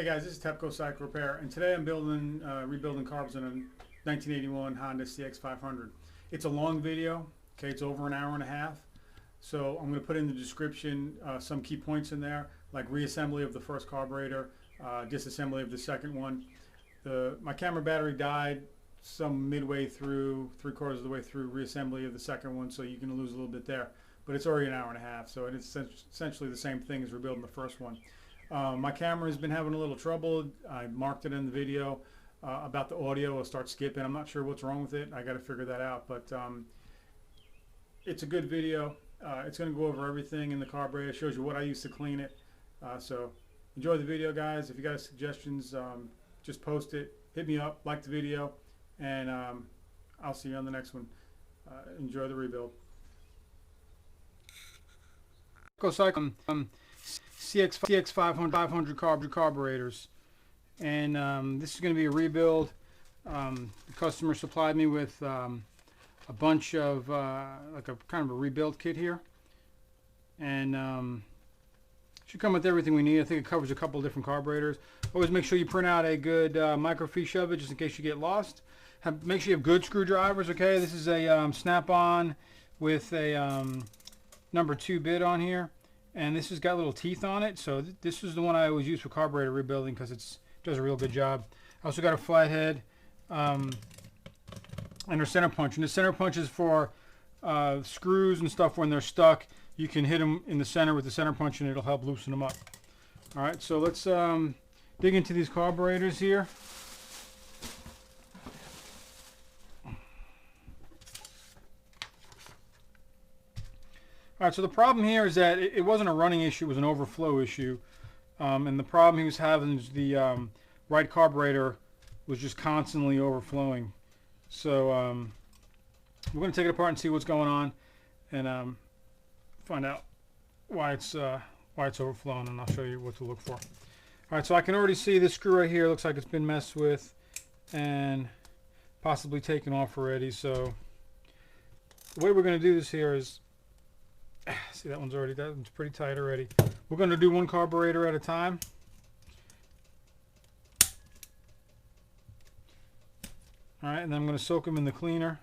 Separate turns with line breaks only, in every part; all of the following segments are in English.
Hey guys, this is Tepco Cycle Repair, and today I'm rebuilding carbs on a 1981 Honda CX500. It's a long video, okay, it's over an hour and a half, so I'm going to put in the description some key points in there, like reassembly of the first carburetor, disassembly of the second one. My camera battery died some midway through, 3/4 of the way through reassembly of the second one, so you can lose a little bit there, but it's already an hour and a half, so it's essentially the same thing as rebuilding the first one. My camera has been having a little trouble. I marked it in the video about the audio. It'll start skipping. I'm not sure what's wrong with it. I got to figure that out, but it's a good video. It's going to go over everything in the carburetor. It shows you what I used to clean it. So enjoy the video, guys. If you got suggestions, just post it. Hit me up, like the video, and I'll see you on the next one. Enjoy the rebuild. Cycle CX500 carburetors, and this is going to be a rebuild. The customer supplied me with a bunch of like a kind of a rebuild kit here, and should come with everything we need. I think it covers a couple of different carburetors. Always make sure you print out a good microfiche of it, just in case you get lost. Make sure you have good screwdrivers. Okay, this is a snap-on with a number 2 bit on here. And this has got little teeth on it, so this is the one I always use for carburetor rebuilding because it does a real good job. I also got a flathead and a center punch. And the center punch is for screws and stuff when they're stuck. You can hit them in the center with the center punch and it'll help loosen them up. All right, so let's dig into these carburetors here. All right, so the problem here is that it wasn't a running issue, it was an overflow issue. And the problem he was having is the right carburetor was just constantly overflowing. So we're going to take it apart and see what's going on and find out why it's overflowing, and I'll show you what to look for. All right, so I can already see this screw right here. Looks like it's been messed with and possibly taken off already. So the way we're going to do this here is, see, that one's pretty tight already. We're going to do one carburetor at a time. All right, and then I'm going to soak them in the cleaner.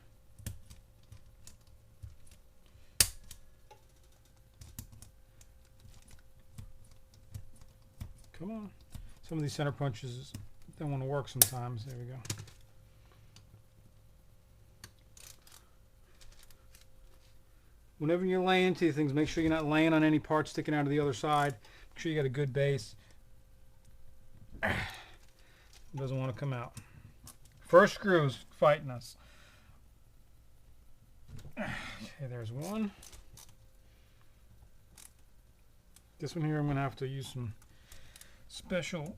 Come on. Some of these center punches don't want to work sometimes. There we go. Whenever you're laying into things, make sure you're not laying on any parts sticking out of the other side. Make sure you got a good base. It doesn't want to come out. First screw is fighting us. Okay, there's one. This one here I'm going to have to use some special.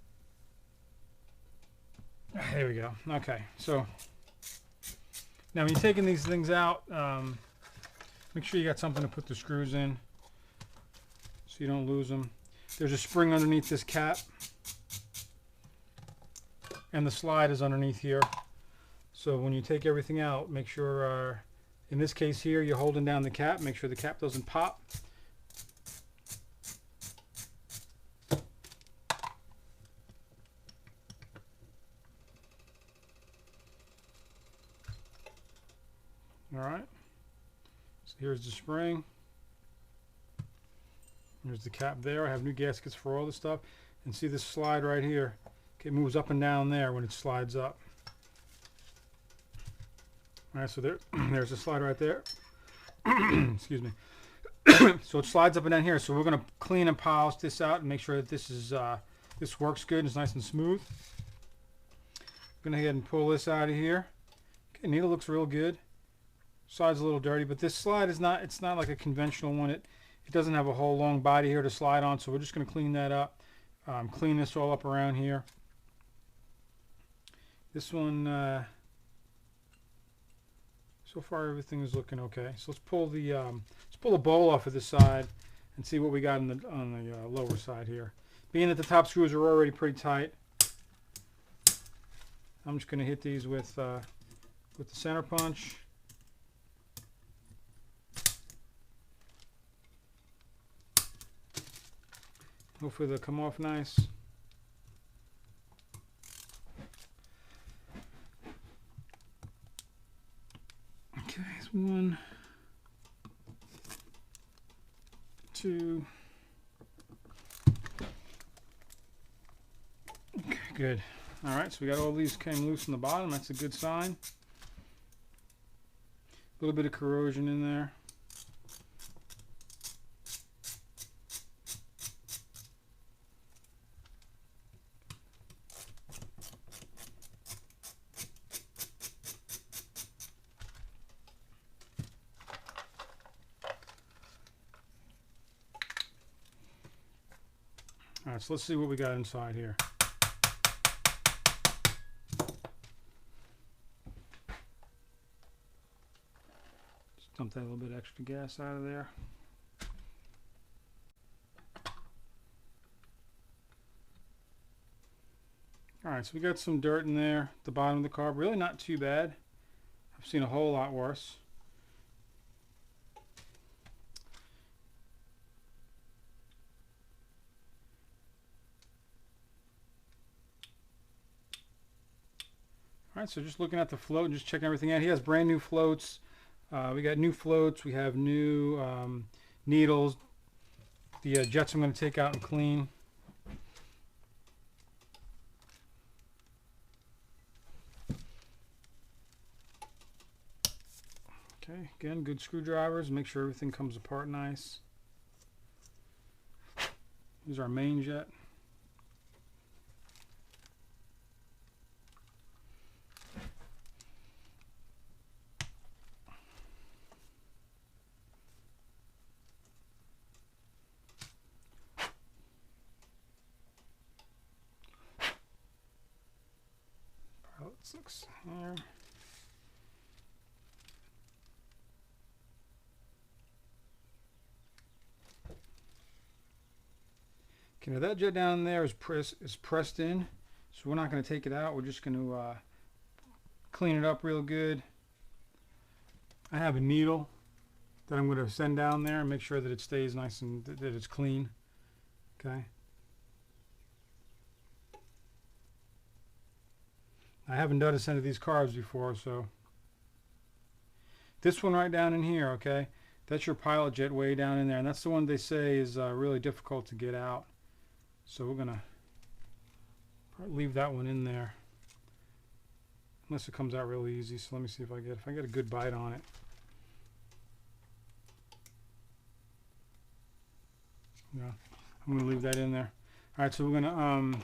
There we go. Okay, so now when you're taking these things out, make sure you got something to put the screws in so you don't lose them. There's a spring underneath this cap, and the slide is underneath here. So when you take everything out, make sure, in this case here, you're holding down the cap. Make sure the cap doesn't pop. All right. Here's the spring. There's the cap there. I have new gaskets for all this stuff. And see this slide right here. Okay, it moves up and down there when it slides up. All right, so there's the slide right there. Excuse me. So it slides up and down here. So we're going to clean and polish this out and make sure that this works good and it's nice and smooth. I'm going to go ahead and pull this out of here. Okay, needle looks real good. Side's a little dirty, but this slide is not, it's not like a conventional one. It doesn't have a whole long body here to slide on, so we're just going to clean that up. Clean this all up around here. This one, so far everything is looking okay. So let's pull the bowl off of this side and see what we got on the lower side here. Being that the top screws are already pretty tight, I'm just going to hit these with the center punch. Hopefully they'll come off nice. 1, 2. Okay, good. All right, so we got all these came loose in the bottom. That's a good sign. A little bit of corrosion in there. All right, so let's see what we got inside here. Just dump that little bit extra gas out of there. All right, so we got some dirt in there at the bottom of the carb. Really not too bad. I've seen a whole lot worse. All right, so just looking at the float and just checking everything out. He has brand new floats. We got new floats. We have new needles. The jets I'm going to take out and clean. Okay, again, good screwdrivers. Make sure everything comes apart nice. Here's our main jet. Looks here. Okay, now that jet down there is pressed in, so we're not going to take it out. We're just going to clean it up real good. I have a needle that I'm going to send down there and make sure that it stays nice and that it's clean. Okay. I haven't done a set of these carbs before, so this one right down in here, okay, that's your pilot jet way down in there, and that's the one they say is really difficult to get out. So we're gonna leave that one in there, unless it comes out really easy. So let me see if I get a good bite on it. Yeah, I'm gonna leave that in there. All right, so we're gonna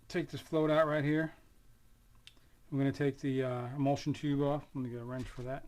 take this float out right here. I'm going to take the emulsion tube off. I'm going to get a wrench for that.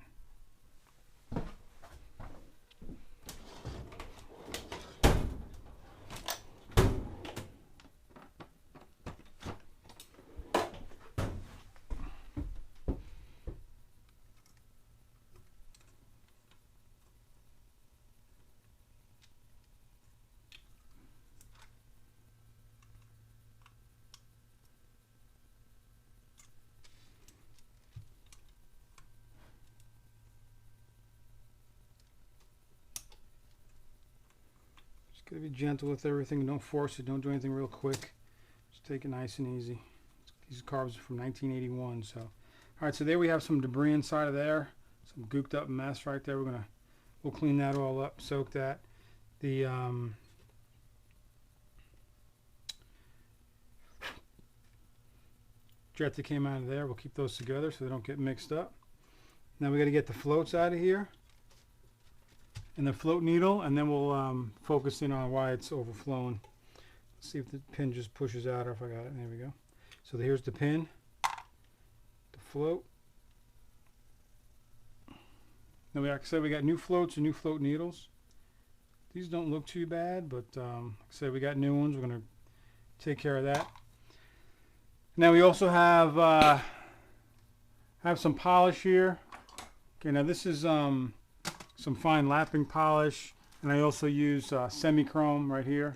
Gotta be gentle with everything. Don't force it. Don't do anything real quick. Just take it nice and easy. These carbs are from 1981. So, all right. So there we have some debris inside of there. Some gooked up mess right there. We'll clean that all up. Soak that. The jet that came out of there. We'll keep those together so they don't get mixed up. Now we got to get the floats out of here. And the float needle, and then we'll focus in on why it's overflowing. Let's see if the pin just pushes out, or if I got it. There we go. So here's the pin, the float. Now, like I said, we got new floats and new float needles. These don't look too bad, but like I said, we got new ones. We're going to take care of that. Now we also have some polish here. Okay, now this is some fine lapping polish, and I also use semi-chrome right here.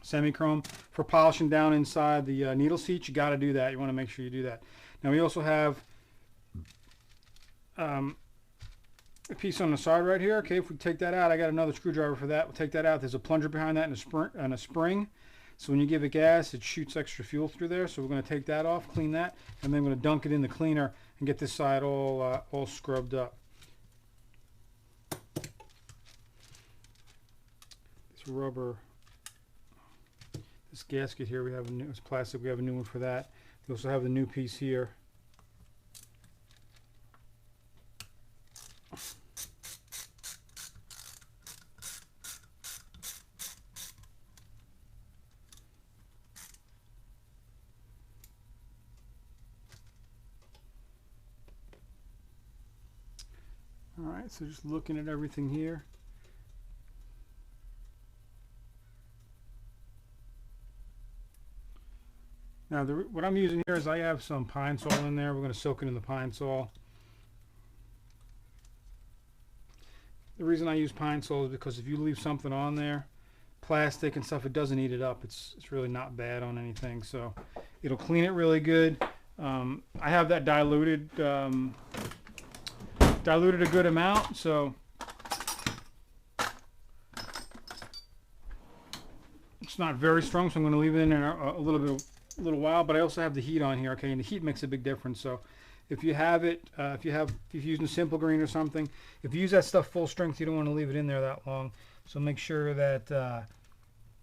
Semi-chrome for polishing down inside the needle seat. You got to do that. You want to make sure you do that. Now we also have piece on the side right here. Okay, if we take that out, I got another screwdriver for that. We'll take that out. There's a plunger behind that and a spring. So when you give it gas, it shoots extra fuel through there. So we're going to take that off, clean that, and then we're going to dunk it in the cleaner and get this side all scrubbed up. This rubber, this gasket here, we have a new, it's plastic. We have a new one for that. We also have the new piece here. Alright, so just looking at everything here. Now what I'm using here is I have some pine sol in there. We're going to soak it in the pine sol. The reason I use pine sol is because if you leave something on there, plastic and stuff, it doesn't eat it up. It's really not bad on anything, so it'll clean it really good. I have that diluted a good amount, so it's not very strong, so I'm going to leave it in there a little while. But I also have the heat on here, okay, and the heat makes a big difference. So if you have it, if you're using Simple Green or something, if you use that stuff full strength, you don't want to leave it in there that long. So make sure that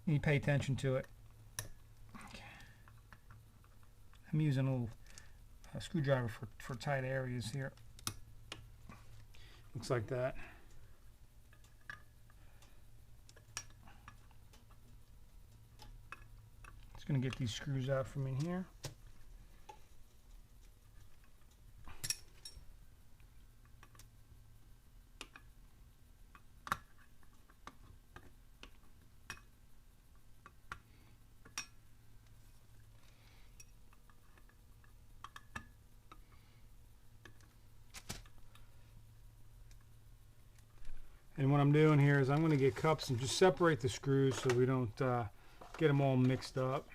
you pay attention to it. Okay. I'm using a little screwdriver for tight areas here. Looks like that. Just going to get these screws out from in here. And what I'm doing here is I'm going to get cups and just separate the screws so we don't get them all mixed up.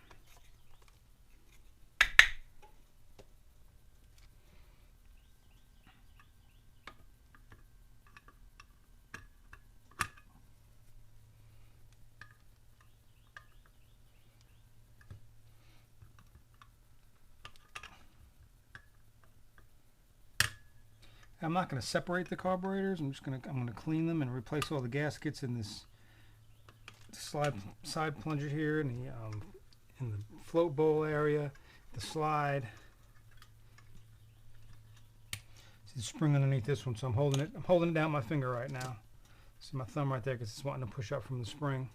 I'm not going to separate the carburetors. I'm going to clean them and replace all the gaskets in this side plunger here, in the float bowl area, the slide. See the spring underneath this one, so I'm holding it down with my finger right now. See my thumb right there because it's wanting to push up from the spring.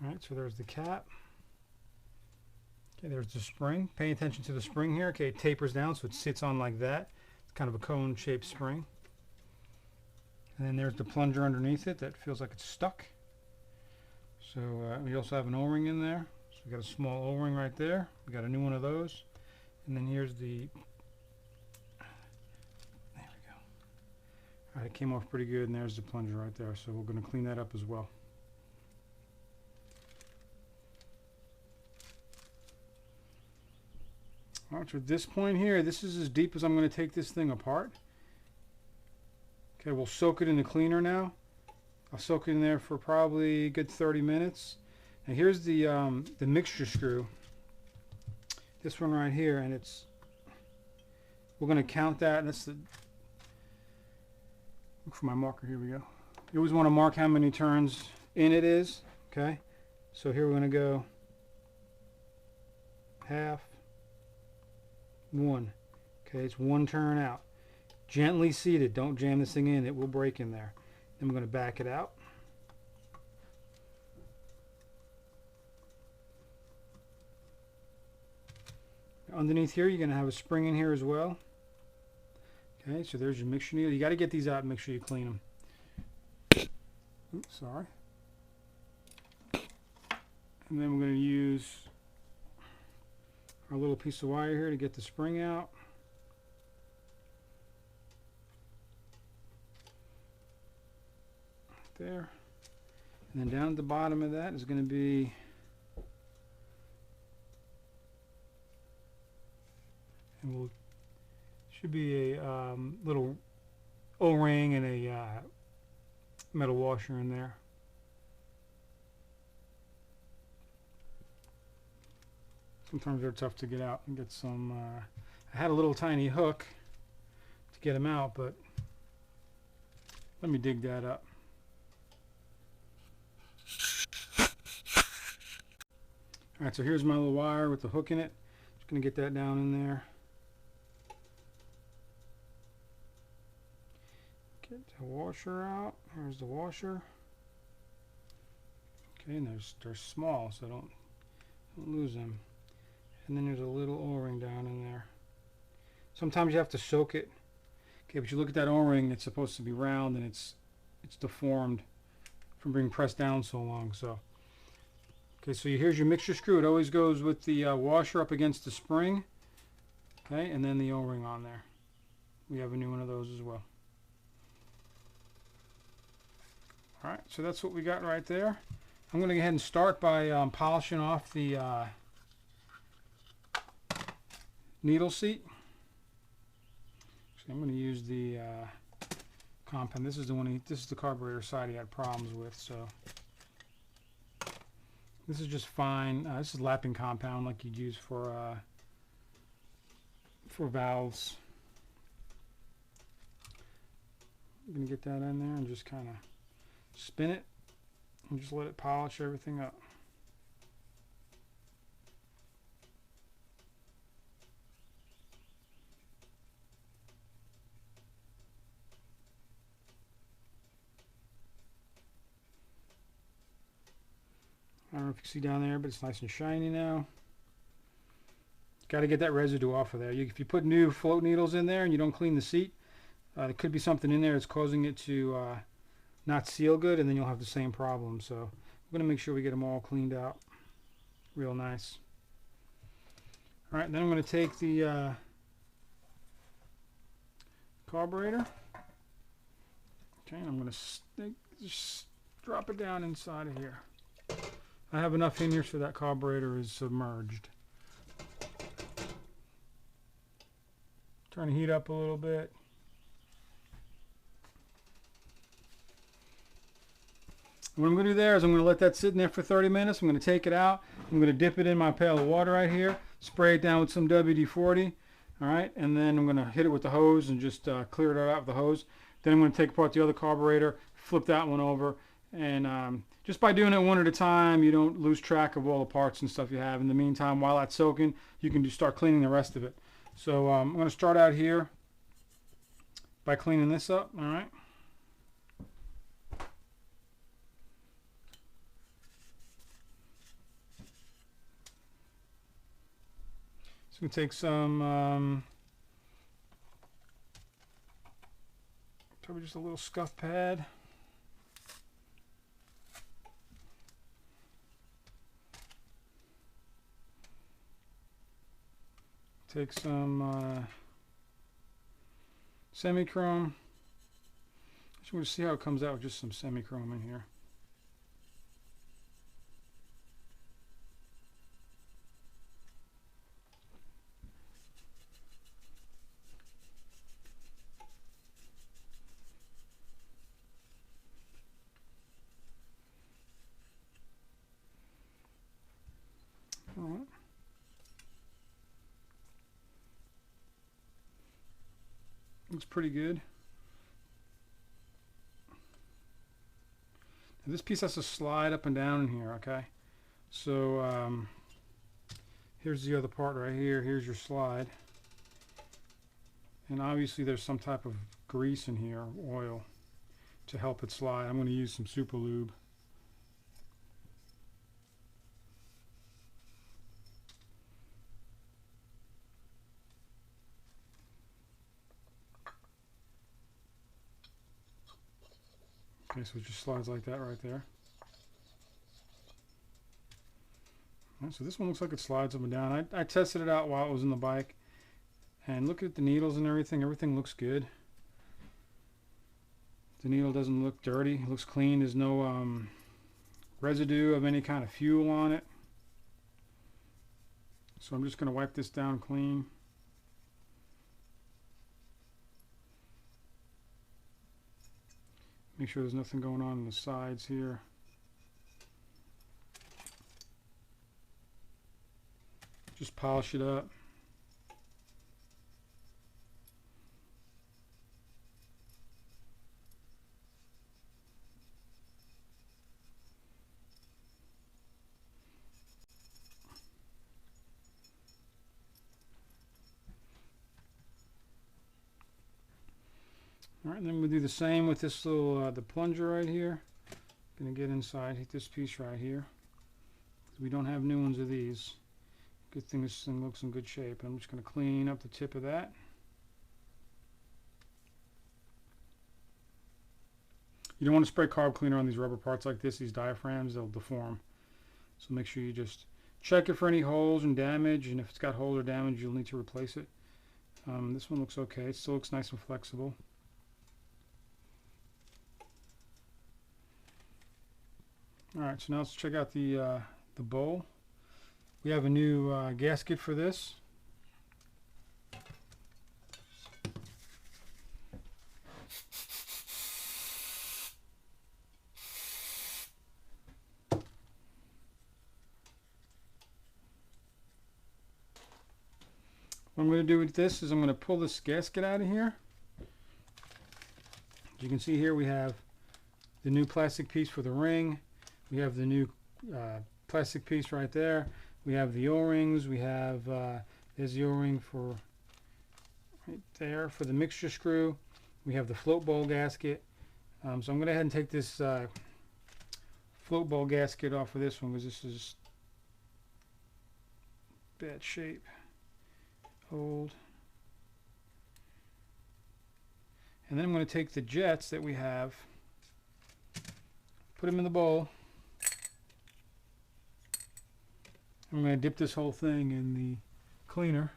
Alright, so there's the cap. Okay, there's the spring. Pay attention to the spring here. Okay, it tapers down so it sits on like that. It's kind of a cone-shaped spring. And then there's the plunger underneath it that feels like it's stuck. So we also have an O-ring in there. So we got a small O-ring right there. We got a new one of those. And then here's the... There we go. Alright, it came off pretty good, and there's the plunger right there. So we're going to clean that up as well. Alright, so at this point here, this is as deep as I'm going to take this thing apart. Okay, we'll soak it in the cleaner now. I'll soak it in there for probably a good 30 minutes. Now here's the mixture screw. This one right here, and we're going to count that. And that's the, look for my marker, here we go. You always want to mark how many turns in it is. Okay, so here we're going to go half. One. Okay, it's one turn out. Gently seated. Don't jam this thing in. It will break in there. Then we're going to back it out. Underneath here, you're going to have a spring in here as well. Okay, so there's your mixture needle. You got to get these out and make sure you clean them. Oops, sorry. And then we're going to use our little piece of wire here to get the spring out. There.
And then down at the bottom of that is going to be should be a little O-ring and a metal washer in there. Sometimes they're tough to get out and get some. I had a little tiny hook to get them out, but let me dig that up. Alright, so here's my little wire with the hook in it. Just going to get that down in there. Get the washer out. Here's the washer. Okay, and they're small, so don't lose them. And then there's a little O-ring down in there. Sometimes you have to soak it. Okay, but you look at that O-ring, it's supposed to be round and it's deformed from being pressed down so long. So, okay, so here's your mixture screw. It always goes with the washer up against the spring. Okay, and then the O-ring on there. We have a new one of those as well. Alright, so that's what we got right there. I'm going to go ahead and start by polishing off the needle seat. So I'm going to use the compound. This is the one. This is the carburetor side he had problems with. So this is just fine. This is lapping compound like you'd use for valves. I'm going to get that in there and just kind of spin it and just let it polish everything up. I don't know if you can see down there, but it's nice and shiny now. Got to get that residue off of there. If you put new float needles in there and you don't clean the seat, there could be something in there that's causing it to not seal good, and then you'll have the same problem. So I'm going to make sure we get them all cleaned out real nice. Alright, then I'm going to take the carburetor. Okay, and I'm going to just drop it down inside of here. I have enough in here so that carburetor is submerged. Turn the heat up a little bit. What I'm going to do there is I'm going to let that sit in there for 30 minutes. I'm going to take it out. I'm going to dip it in my pail of water right here. Spray it down with some WD-40. Alright, and then I'm going to hit it with the hose and just clear it out with the hose. Then I'm going to take apart the other carburetor, flip that one over, and just by doing it one at a time, you don't lose track of all the parts and stuff you have. In the meantime, while that's soaking, you can just start cleaning the rest of it. So I'm going to start out here by cleaning this up. Alright. So we take some, probably just a little scuff pad. Take some semi-chrome. Just want to see how it comes out with just some semi-chrome in here. All right. Looks pretty good. Now this piece has to slide up and down in here, okay? So here's the other part right here. Here's your slide. And obviously there's some type of grease in here, oil, to help it slide. I'm going to use some super lube. Okay, so it just slides like that right there. Right, so this one looks like it slides up and down. I tested it out while it was in the bike. And look at the needles and everything. Everything looks good. The needle doesn't look dirty. It looks clean. There's no residue of any kind of fuel on it. So I'm just going to wipe this down clean. Make sure there's nothing going on the sides here. Just polish it up. All right, and then we'll do the same with this little the plunger right here. Gonna get inside, hit this piece right here. We don't have new ones of these. Good thing this thing looks in good shape. I'm just gonna clean up the tip of that. You don't want to spray carb cleaner on these rubber parts like this, these diaphragms, they'll deform. So make sure you just check it for any holes and damage, and if it's got holes or damage, you'll need to replace it. This one looks okay. It still looks nice and flexible. Alright, so now let's check out the bowl. We have a new gasket for this. What I'm going to do with this is I'm going to pull this gasket out of here. As you can see here, we have the new plastic piece for the ring. We have the new plastic piece right there. We have the O-rings. We have there's the O-ring for right there for the mixture screw. We have the float bowl gasket. So I'm going to go ahead and take this float bowl gasket off of this one because this is bad shape, old. And then I'm going to take the jets that we have, put them in the bowl. I'm going to dip this whole thing in the cleaner.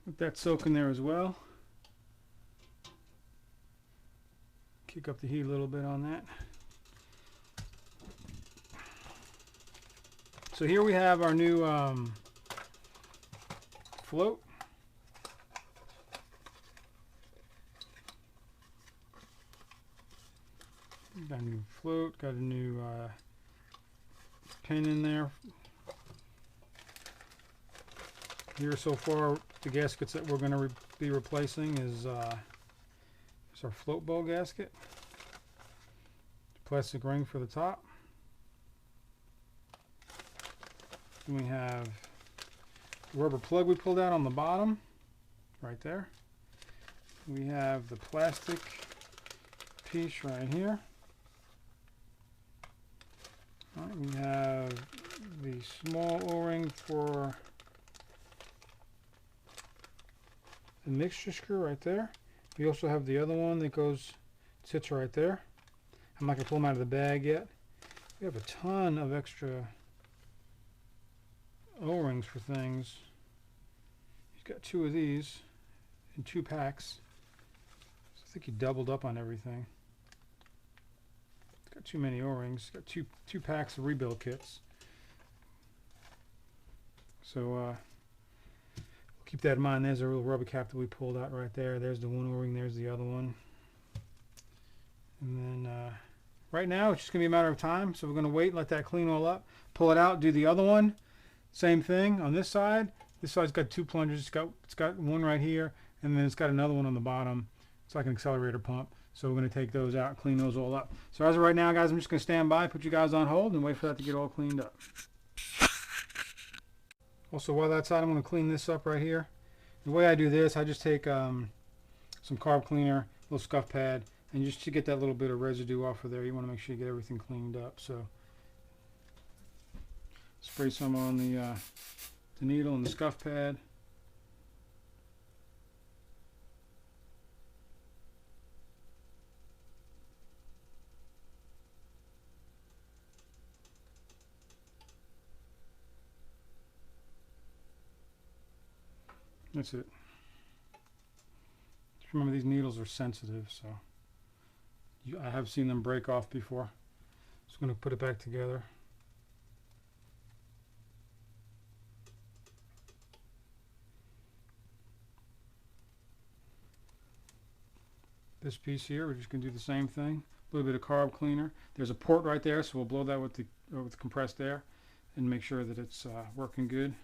Let that soak in there as well. Kick up the heat a little bit on that. So here we have our new float. Got a new float, got a new pin in there. Here so far, the gaskets that we're going to be replacing is our float bowl gasket. Plastic ring for the top. And we have the rubber plug we pulled out on the bottom, right there. We have the plastic piece right here. All right, we have the small O-ring for the mixture screw right there. We also have the other one that sits right there. I'm not going to pull them out of the bag yet. We have a ton of extra O-rings for things. He's got 2 of these in 2 packs. So I think he doubled up on everything. He's got too many O-rings. Got two packs of rebuild kits. So keep that in mind. There's a little rubber cap that we pulled out right there. There's the one O-ring. There's the other one. And then right now it's just going to be a matter of time. So we're going to wait and let that clean all up. Pull it out. Do the other one. Same thing on this side. This side's got 2 plungers. It's got one right here. And then it's got another one on the bottom. It's like an accelerator pump. So we're going to take those out, clean those all up. So as of right now, guys, I'm just going to stand by, put you guys on hold, and wait for that to get all cleaned up. Also, while that's out, I'm going to clean this up right here. The way I do this, I just take some carb cleaner, a little scuff pad, and just to get that little bit of residue off of there, you want to make sure you get everything cleaned up. So spray some on the needle and the scuff pad. That's it. Just remember, these needles are sensitive, so I have seen them break off before. Just going to put it back together. This piece here, we're just going to do the same thing. A little bit of carb cleaner. There's a port right there, so we'll blow that with the compressed air and make sure that it's working good.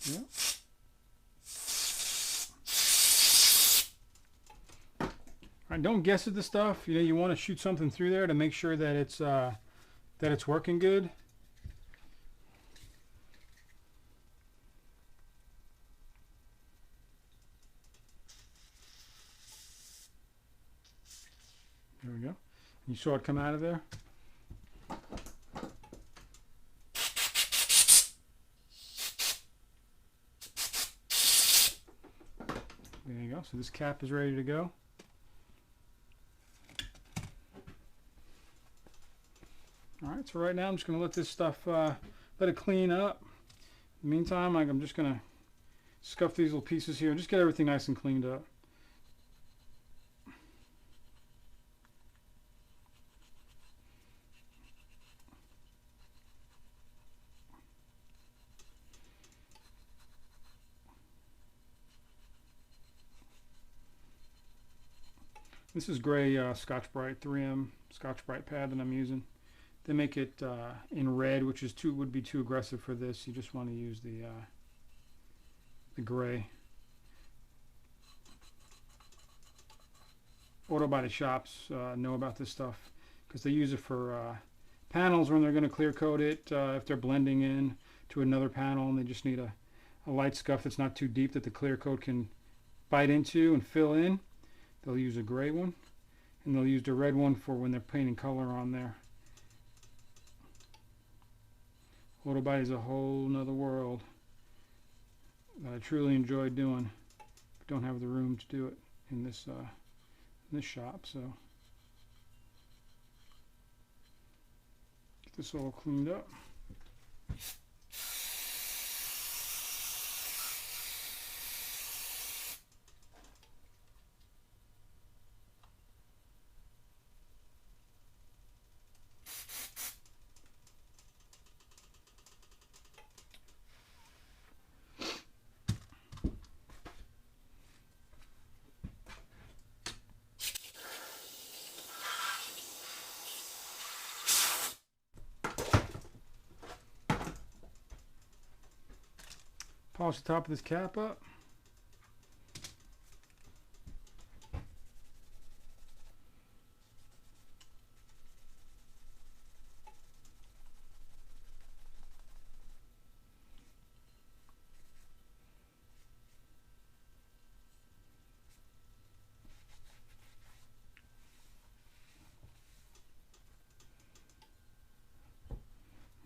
Yeah. All right, don't guess at the stuff. You know, you want to shoot something through there to make sure that it's working good. There we go. You saw it come out of there. There you go. So this cap is ready to go. All right. So right now I'm just going to let this stuff let it clean up. In the meantime, I'm just going to scuff these little pieces here and just get everything nice and cleaned up. This is gray Scotch-Brite 3M Scotch-Brite pad that I'm using. They make it in red, which is would be too aggressive for this. You just want to use the gray. Auto body shops know about this stuff because they use it for panels when they're going to clear coat it. If they're blending in to another panel and they just need a light scuff that's not too deep that the clear coat can bite into and fill in, they'll use a gray one, and they'll use the red one for when they're painting color on there. Auto body is a whole nother world that I truly enjoy doing, but don't have the room to do it in this shop. So get this all cleaned up. Polish the top of this cap up.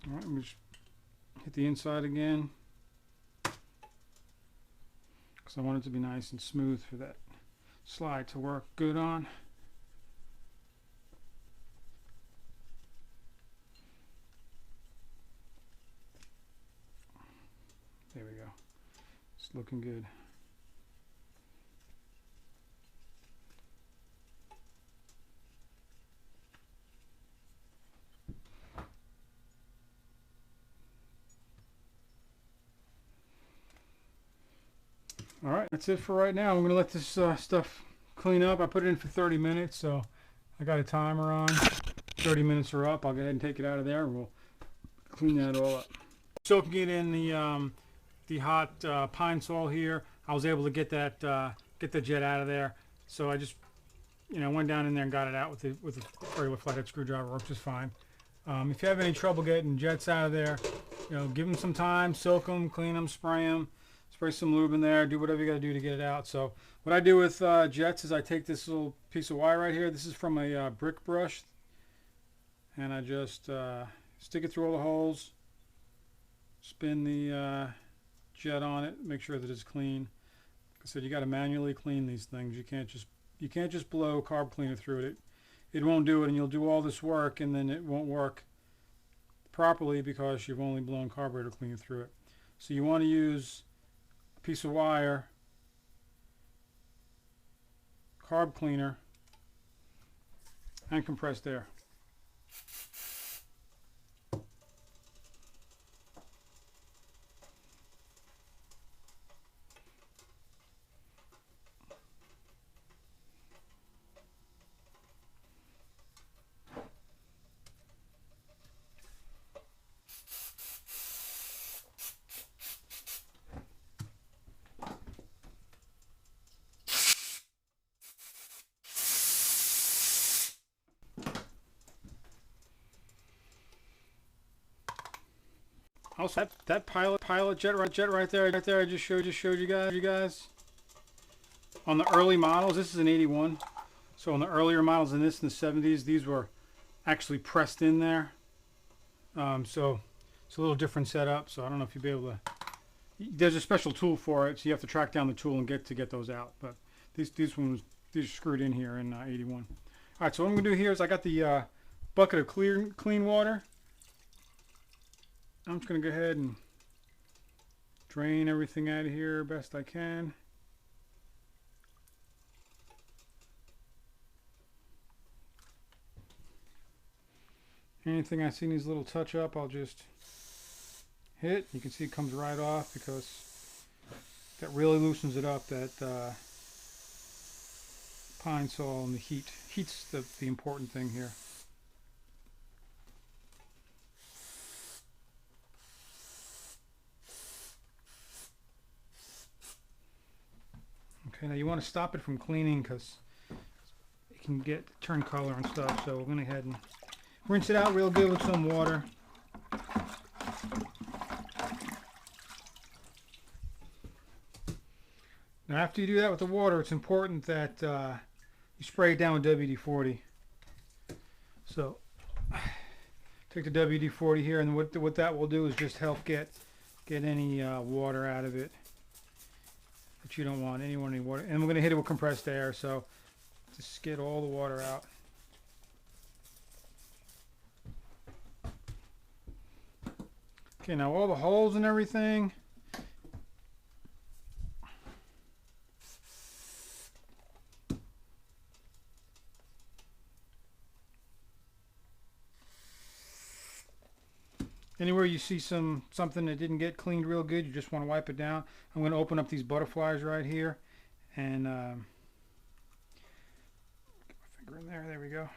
All right, let me just hit the inside again, because I want it to be nice and smooth for that slide to work good on. There we go. It's looking good. All right, that's it for right now. I'm going to let this stuff clean up. I put it in for 30 minutes, so I got a timer on. 30 minutes are up. I'll go ahead and take it out of there. We'll clean that all up. Soaking it in the hot pine sol here. I was able to get the jet out of there. So I just, went down in there and got it out with a regular flathead screwdriver. Works just fine. If you have any trouble getting jets out of there, give them some time, soak them, clean them, spray them spray some lube in there, do whatever you got to do to get it out. So what I do with jets is I take this little piece of wire right here. This is from a brick brush, and I just stick it through all the holes, spin the jet on it, make sure that it's clean. Like I said, you got to manually clean these things. You can't just blow carb cleaner through it. It won't do it, and you'll do all this work and then it won't work properly because you've only blown carburetor cleaner through it. So you want to use a piece of wire, carb cleaner, and compressed air. Also, that pilot jet right there, I just showed you guys. On the early models, this is an 81. So on the earlier models in the 70s, these were actually pressed in there. So it's a little different setup. So I don't know if you'll be able to. There's a special tool for it, so you have to track down the tool and get those out. But these are screwed in here in 81. All right. So what I'm gonna do here is I got the bucket of clean water. I'm just going to go ahead and drain everything out of here best I can. Anything I see needs a little touch up, I'll just hit. You can see it comes right off because that really loosens it up, that pine sol and the heat. Heat's the important thing here. Okay, now you want to stop it from cleaning because it can turn color and stuff. So we're going to go ahead and rinse it out real good with some water. Now after you do that with the water, it's important that you spray it down with WD-40. So take the WD-40 here, and what that will do is just help get any water out of it that you don't want, any water. And we're going to hit it with compressed air, so just get all the water out. Okay, now all the holes and everything, anywhere you see something that didn't get cleaned real good, you just want to wipe it down. I'm going to open up these butterflies right here and get my finger in there. There we go.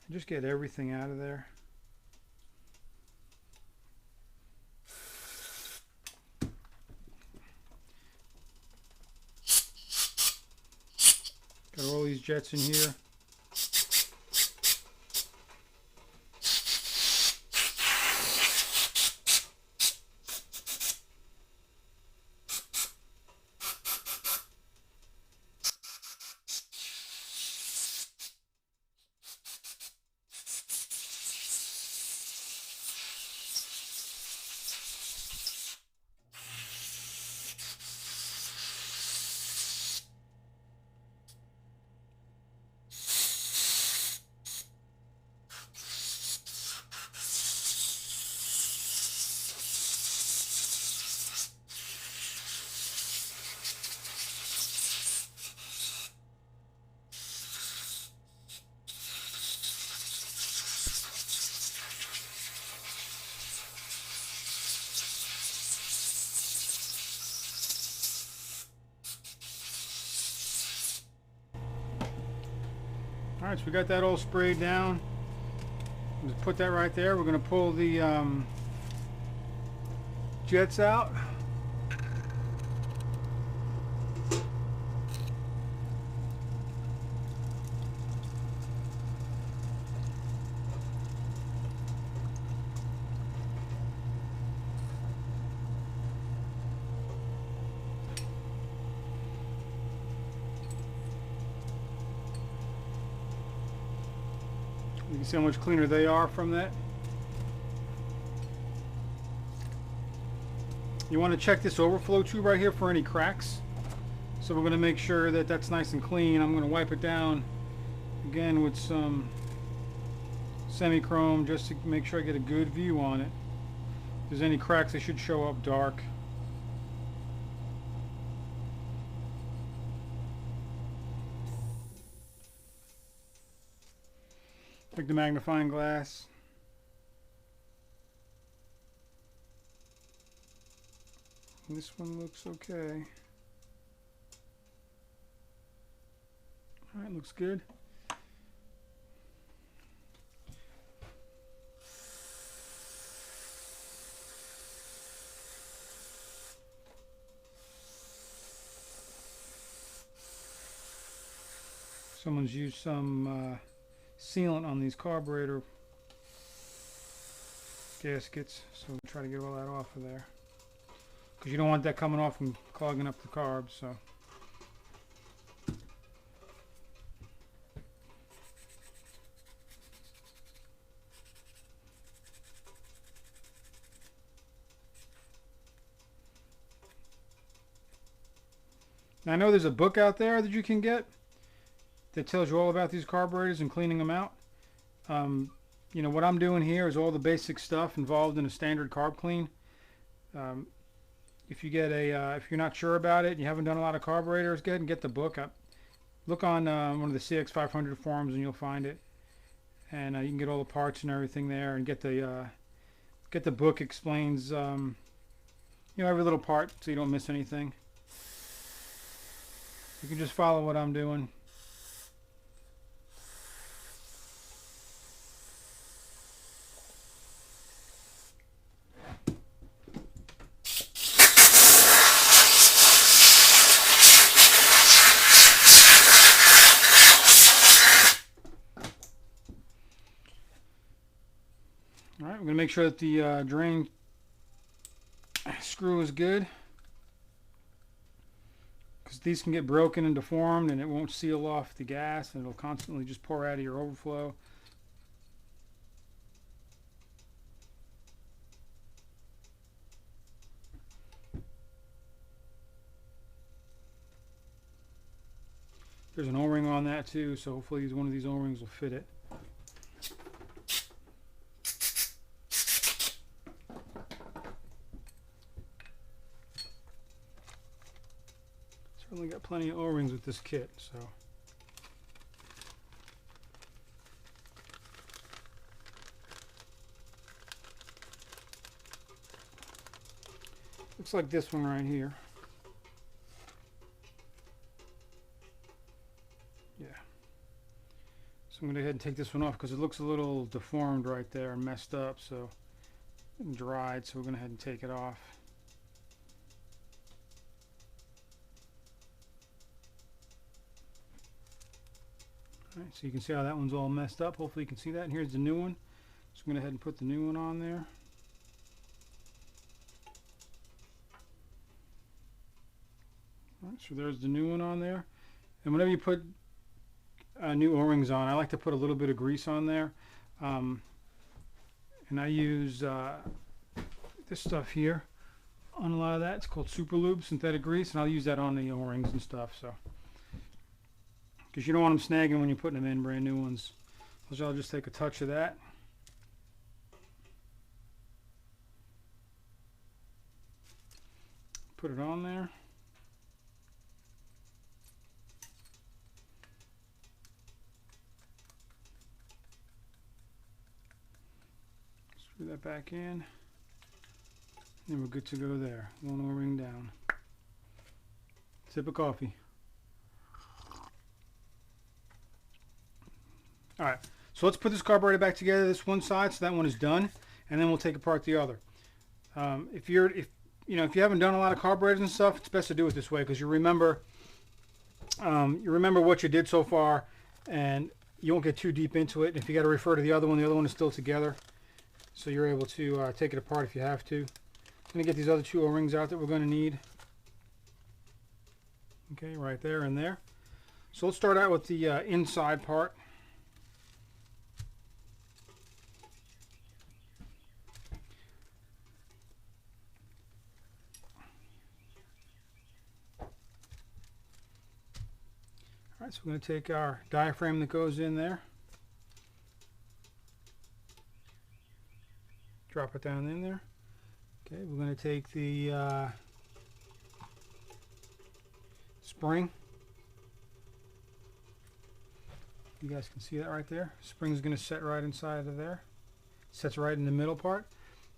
And just get everything out of there. Got all these jets in here. Alright, so we got that all sprayed down. Just put that right there. We're going to pull the jets out. You can see how much cleaner they are from that. You want to check this overflow tube right here for any cracks. So we're going to make sure that that's nice and clean. I'm going to wipe it down again with some semi-chrome just to make sure I get a good view on it. If there's any cracks, they should show up dark. Take the magnifying glass. This one looks okay. Alright, looks good. Someone's used some sealant on these carburetor gaskets, so we'll try to get all that off of there, because you don't want that coming off and clogging up the carbs. So now, I know there's a book out there that you can get that tells you all about these carburetors and cleaning them out. You know, what I'm doing here is all the basic stuff involved in a standard carb clean. If you get a, if you're not sure about it and you haven't done a lot of carburetors, go ahead and get the book. Look on one of the CX500 forums and you'll find it. And you can get all the parts and everything there, and get the book. Explains you know, every little part so you don't miss anything. You can just follow what I'm doing. Alright, we're going to make sure that the drain screw is good, because these can get broken and deformed and it won't seal off the gas, and it'll constantly just pour out of your overflow. There's an O-ring on that too, so hopefully one of these O-rings will fit it. Certainly got plenty of O-rings with this kit, so. Looks like this one right here. Yeah. So I'm going to go ahead and take this one off because it looks a little deformed right there and messed up, so and dried, so we're going to go ahead and take it off. Alright, so you can see how that one's all messed up. Hopefully you can see that. And here's the new one. So I'm going to go ahead and put the new one on there. Alright, so there's the new one on there. And whenever you put new O-rings on, I like to put a little bit of grease on there. And I use this stuff here on a lot of that. It's called Super Lube synthetic grease, and I'll use that on the O-rings and stuff. So, because you don't want them snagging when you're putting them in, brand new ones. So I'll just take a touch of that. Put it on there. Screw that back in. And we're good to go there. One O-ring down. Sip of coffee. Alright, so let's put this carburetor back together, this one side, so that one is done, and then we'll take apart the other. If you haven't done a lot of carburetors and stuff, it's best to do it this way, because you remember what you did so far, and you won't get too deep into it. And if you got to refer to the other one is still together, so you're able to take it apart if you have to. I'm going to get these other two O-rings out that we're going to need. Okay, right there and there. So let's start out with the inside part. Alright, so we're going to take our diaphragm that goes in there, drop it down in there. Okay, we're going to take the spring. You guys can see that right there. Spring's going to set right inside of there. Sets right in the middle part.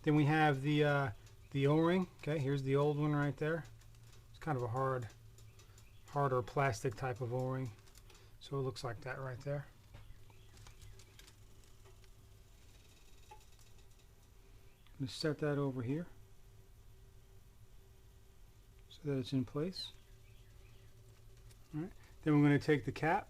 Then we have the O-ring. Okay, here's the old one right there. It's kind of a harder plastic type of O-ring. So it looks like that right there. I'm going to set that over here so that it's in place. All right. Then we're going to take the cap.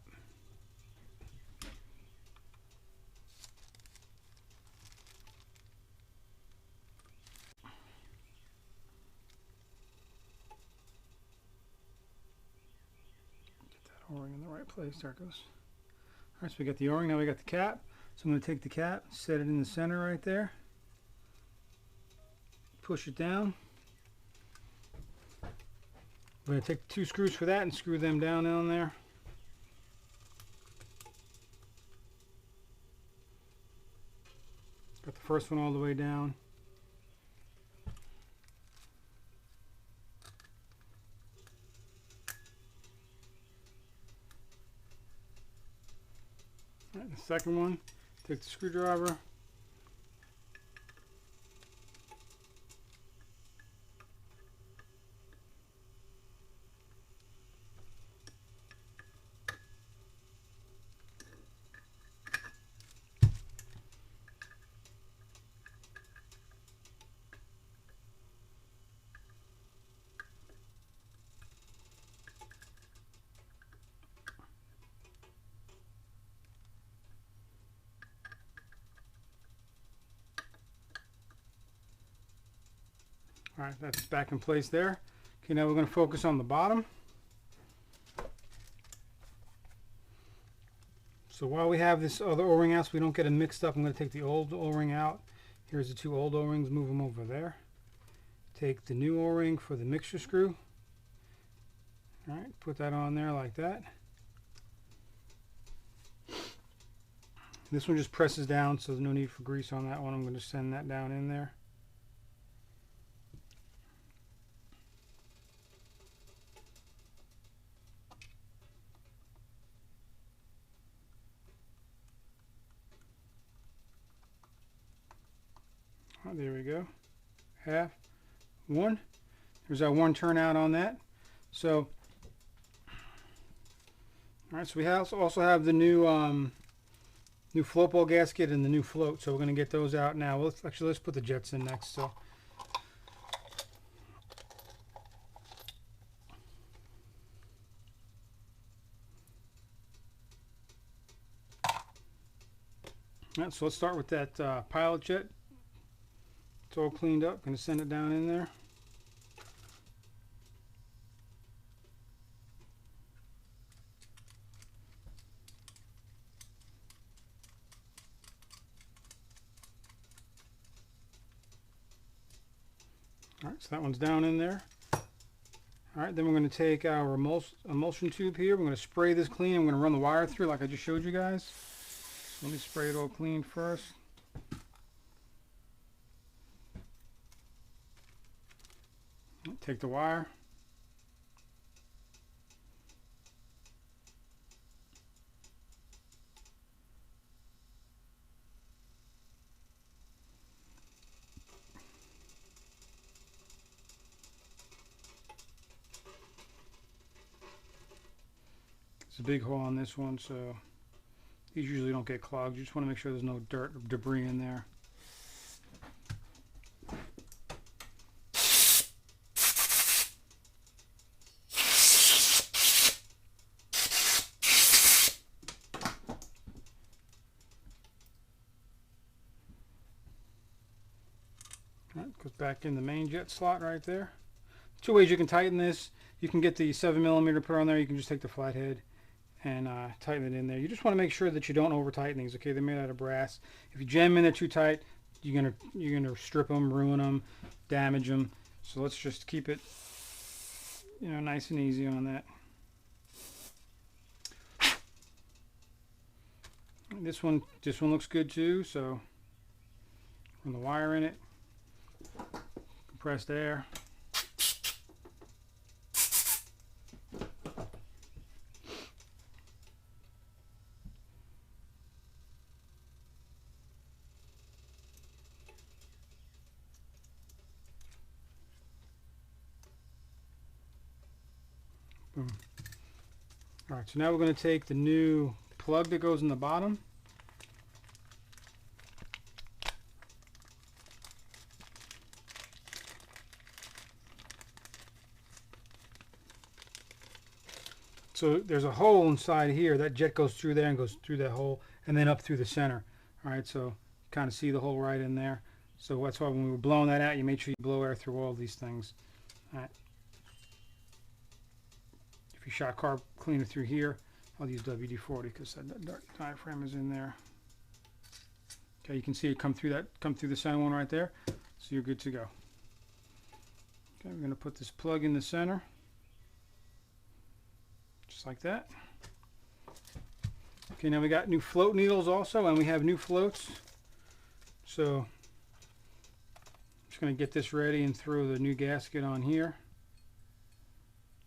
O-ring in the right place. There it goes. Alright, so we got the O-ring, now we got the cap. So I'm going to take the cap, set it in the center right there. Push it down. I'm going to take 2 screws for that and screw them down on there. Got the first one all the way down. Right, the second one, take the screwdriver, Alright, that's back in place there. Okay, now we're going to focus on the bottom. So while we have this other O-ring out so we don't get them mixed up, I'm going to take the old O-ring out. Here's the 2 old O-rings, move them over there. Take the new O-ring for the mixture screw. Alright, put that on there like that. This one just presses down, so there's no need for grease on that one. I'm going to send that down in there. Oh, there we go. Half, 1. There's our 1 turnout on that. So, all right. So we also have the new new float ball gasket and the new float. So we're going to get those out now. Let's put the jets in next. So. All right, so let's start with that pilot jet. It's all cleaned up. Going to send it down in there. All right, so that one's down in there. All right, then we're going to take our emulsion tube here. We're going to spray this clean. I'm going to run the wire through like I just showed you guys. So let me spray it all clean first. Take the wire. There's a big hole on this one, so these usually don't get clogged. You just want to make sure there's no dirt or debris in there. Goes back in the main jet slot right there. 2 ways you can tighten this. You can get the 7mm put on there. You can just take the flathead and tighten it in there. You just want to make sure that you don't over tighten these. Okay, they're made out of brass. If you jam in there too tight, you're gonna strip them, ruin them, damage them. So let's just keep it, nice and easy on that. This one looks good too. So run the wire in it, compressed air. Boom. All right, so now we're going to take the new plug that goes in the bottom. So there's a hole inside here. That jet goes through there and goes through that hole and then up through the center. All right, so you kind of see the hole right in there. So that's why when we were blowing that out, you made sure you blow air through all these things. All right. If you shot carb cleaner through here, I'll use WD-40 because that diaphragm is in there. Okay, you can see it come through the center one right there. So you're good to go. Okay, we're going to put this plug in the center. Just like that. Okay, now we got new float needles also, and we have new floats. So I'm just going to get this ready and throw the new gasket on here.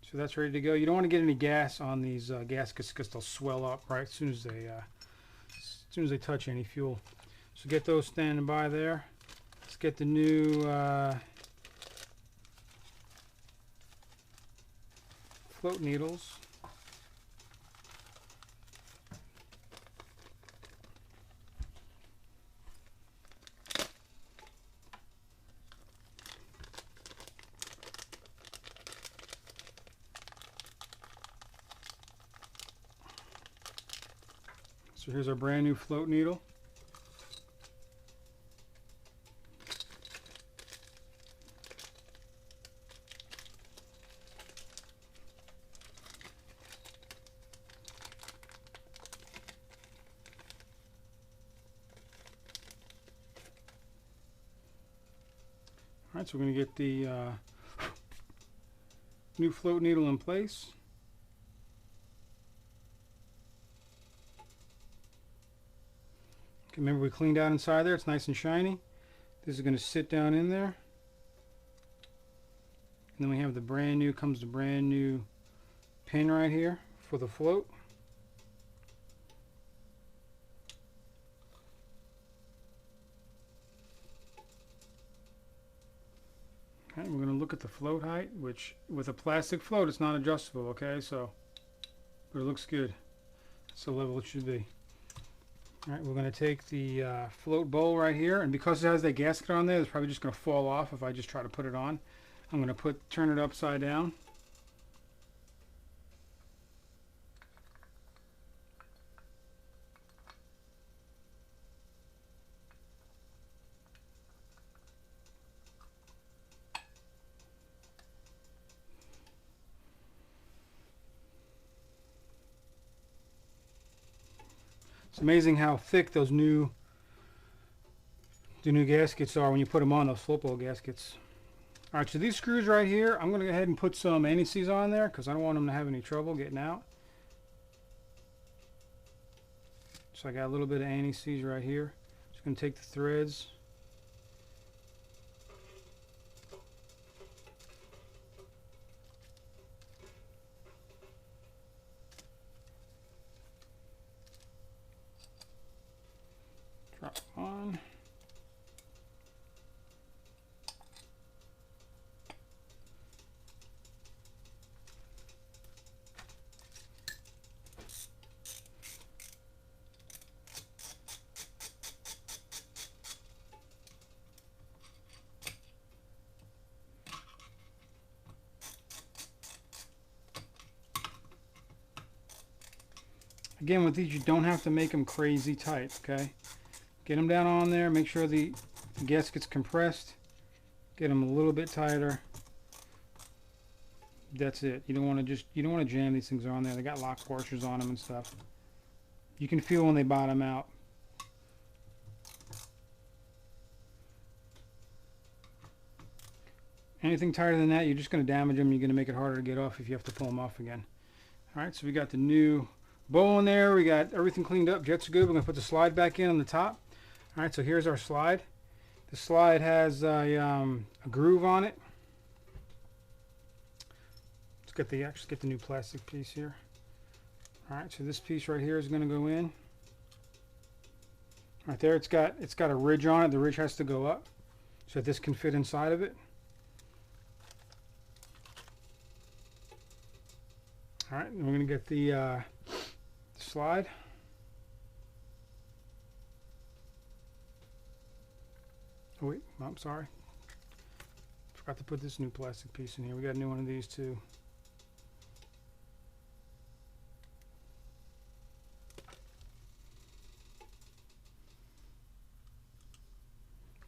So that's ready to go. You don't want to get any gas on these gaskets because they'll swell up right as soon as they touch any fuel. So get those standing by there. Let's get the new float needles. So here's our brand new float needle. Alright, so we're going to get the new float needle in place. Okay, remember we cleaned out inside there, it's nice and shiny. This is going to sit down in there. And then we have the brand new, comes the brand new pin right here for the float. Okay, we're going to look at the float height, which with a plastic float it's not adjustable, okay, so but it looks good. That's the level it should be. Alright, we're going to take the float bowl right here, and because it has that gasket on there, it's probably just going to fall off if I just try to put it on. I'm going to turn it upside down. It's amazing how thick those new gaskets are when you put them on, those float bowl gaskets. Alright, so these screws right here, I'm going to go ahead and put some anti-seize on there because I don't want them to have any trouble getting out. So I got a little bit of anti-seize right here. Just going to take the threads. Drop on. Again, with these, you don't have to make them crazy tight, okay? Get them down on there, make sure the gasket's compressed. Get them a little bit tighter. That's it. You don't want to jam these things on there. They got lock washers on them and stuff. You can feel when they bottom out. Anything tighter than that, you're just going to damage them. You're going to make it harder to get off if you have to pull them off again. Alright, so we got the new bowl in there. We got everything cleaned up. Jets are good. We're going to put the slide back in on the top. All right, so here's our slide. The slide has a groove on it. Let's get the new plastic piece here. All right, so this piece right here is going to go in. Right there, it's got a ridge on it. The ridge has to go up so that this can fit inside of it. All right, and we're going to get the slide. Oh wait, I'm sorry. Forgot to put this new plastic piece in here. We got a new one of these too.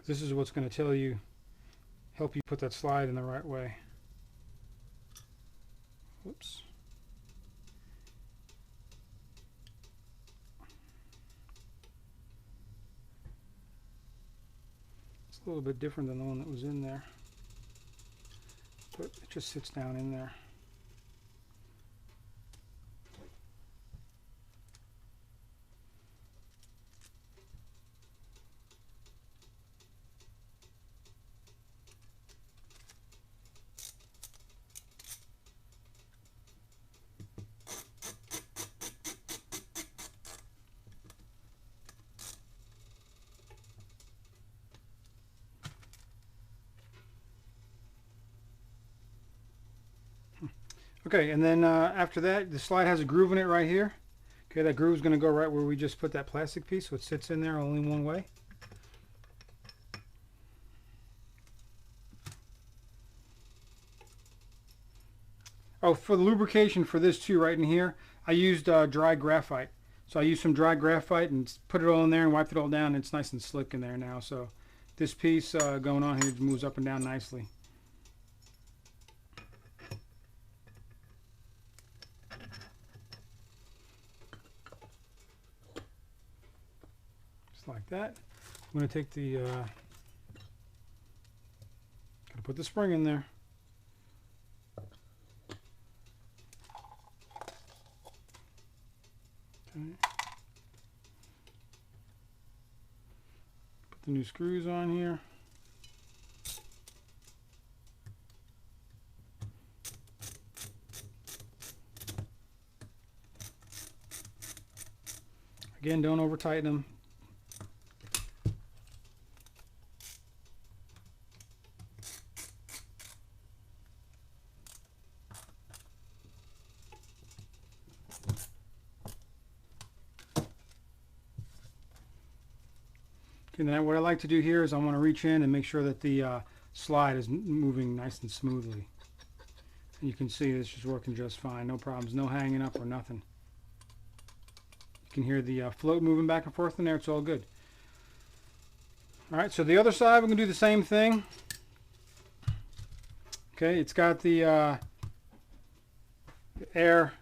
This is what's going to help you put that slide in the right way. Whoops. It's a little bit different than the one that was in there, but it just sits down in there. Okay, and then after that, the slide has a groove in it right here. Okay, that groove is going to go right where we just put that plastic piece, so it sits in there only one way. Oh, for the lubrication for this too, right in here, I used dry graphite. So I used some dry graphite and put it all in there and wiped it all down. And it's nice and slick in there now. So this piece going on here moves up and down nicely. Like that. I'm going to take the got to put the spring in there. Okay. Put the new screws on here. Again, don't over tighten them. Okay, then what I like to do here is I want to reach in and make sure that the slide is moving nice and smoothly. And you can see this is working just fine, no problems, no hanging up or nothing. You can hear the float moving back and forth in there, it's all good. Alright, so the other side we're going to do the same thing. Okay, it's got the air,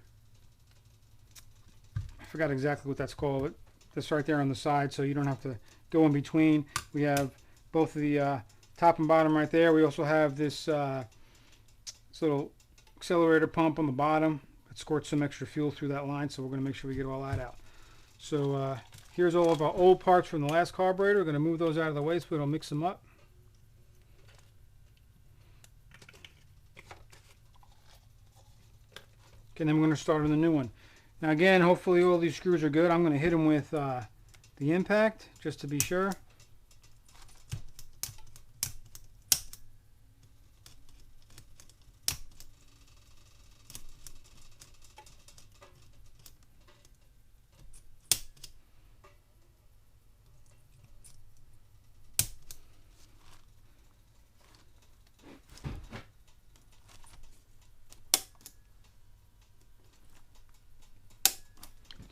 I forgot exactly what that's called, but that's right there on the side so you don't have to go in between. We have both the top and bottom right there. We also have this little accelerator pump on the bottom. It squirts some extra fuel through that line, so we're going to make sure we get all that out. So here's all of our old parts from the last carburetor. We're going to move those out of the way so we don't mix them up. Okay, then we're going to start on the new one. Now again, hopefully all these screws are good. I'm going to hit them with the impact just to be sure.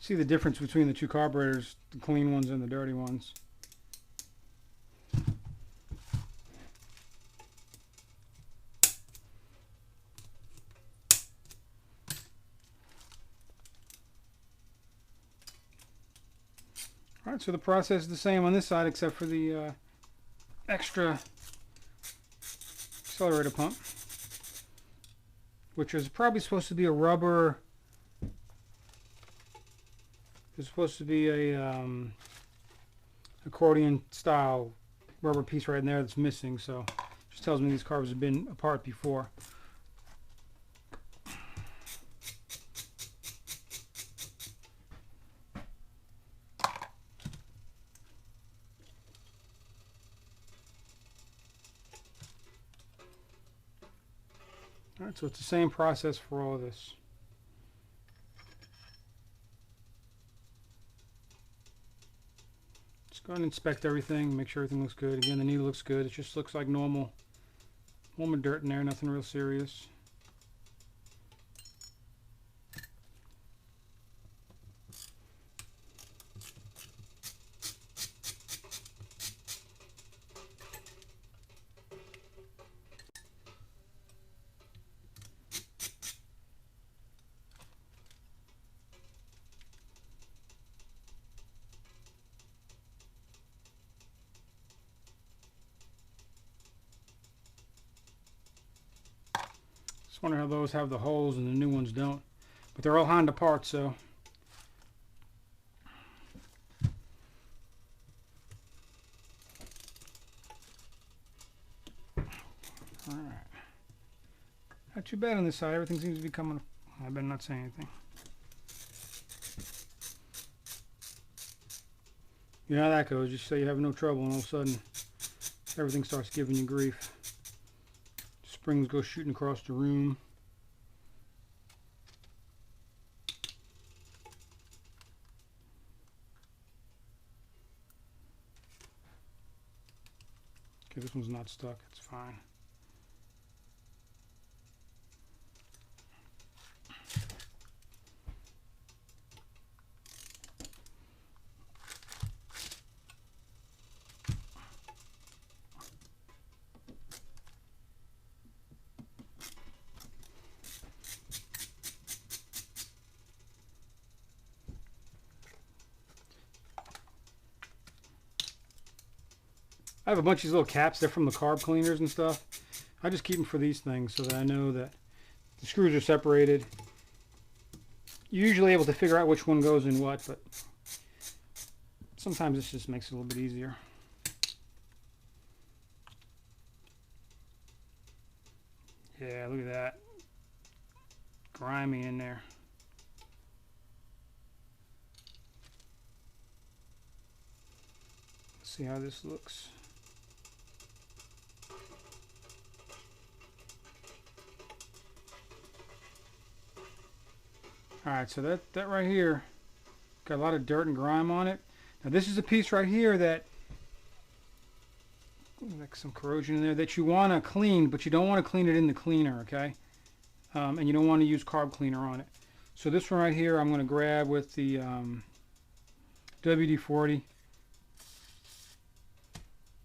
See the difference between the two carburetors, the clean ones and the dirty ones. Alright, so the process is the same on this side except for the extra accelerator pump, which is probably supposed to be a rubber There's supposed to be a accordion style rubber piece right in there that's missing, so just tells me these carbs have been apart before. Alright, so it's the same process for all of this. Just go ahead and inspect everything, make sure everything looks good. Again, the needle looks good. It just looks like normal dirt in there, nothing real serious. Just wonder how those have the holes and the new ones don't. But they're all Honda parts, so. Alright. Not too bad on this side. Everything seems to be coming. I better not say anything. You know how that goes. Just say you have no trouble and all of a sudden everything starts giving you grief. Springs go shooting across the room. Okay, this one's not stuck. It's fine. I have a bunch of these little caps. They're from the carb cleaners and stuff. I just keep them for these things so that I know that the screws are separated. You're usually able to figure out which one goes in what, but sometimes this just makes it a little bit easier. Yeah, look at that. Grimy in there. Let's see how this looks. Alright, so that right here got a lot of dirt and grime on it. Now this is a piece right here that, like some corrosion in there, that you want to clean, but you don't want to clean it in the cleaner, okay? And you don't want to use carb cleaner on it. So this one right here I'm going to grab with the WD-40.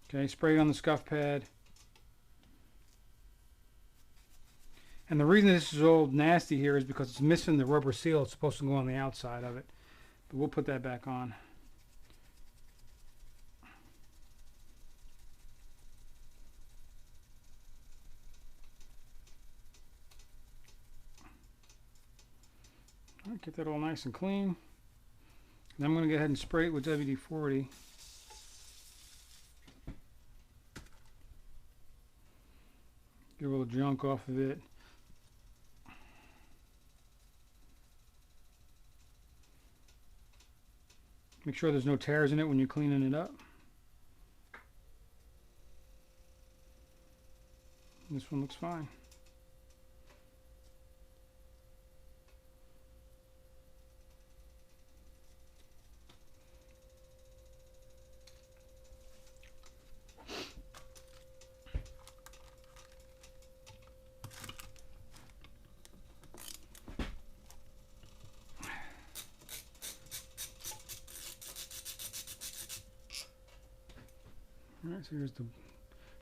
Okay, spray it on the scuff pad. And the reason this is all nasty here is because it's missing the rubber seal. It's supposed to go on the outside of it. But we'll put that back on. All right, get that all nice and clean. Then I'm going to go ahead and spray it with WD-40. Get a little junk off of it. Make sure there's no tears in it when you're cleaning it up. This one looks fine. Alright, so here's the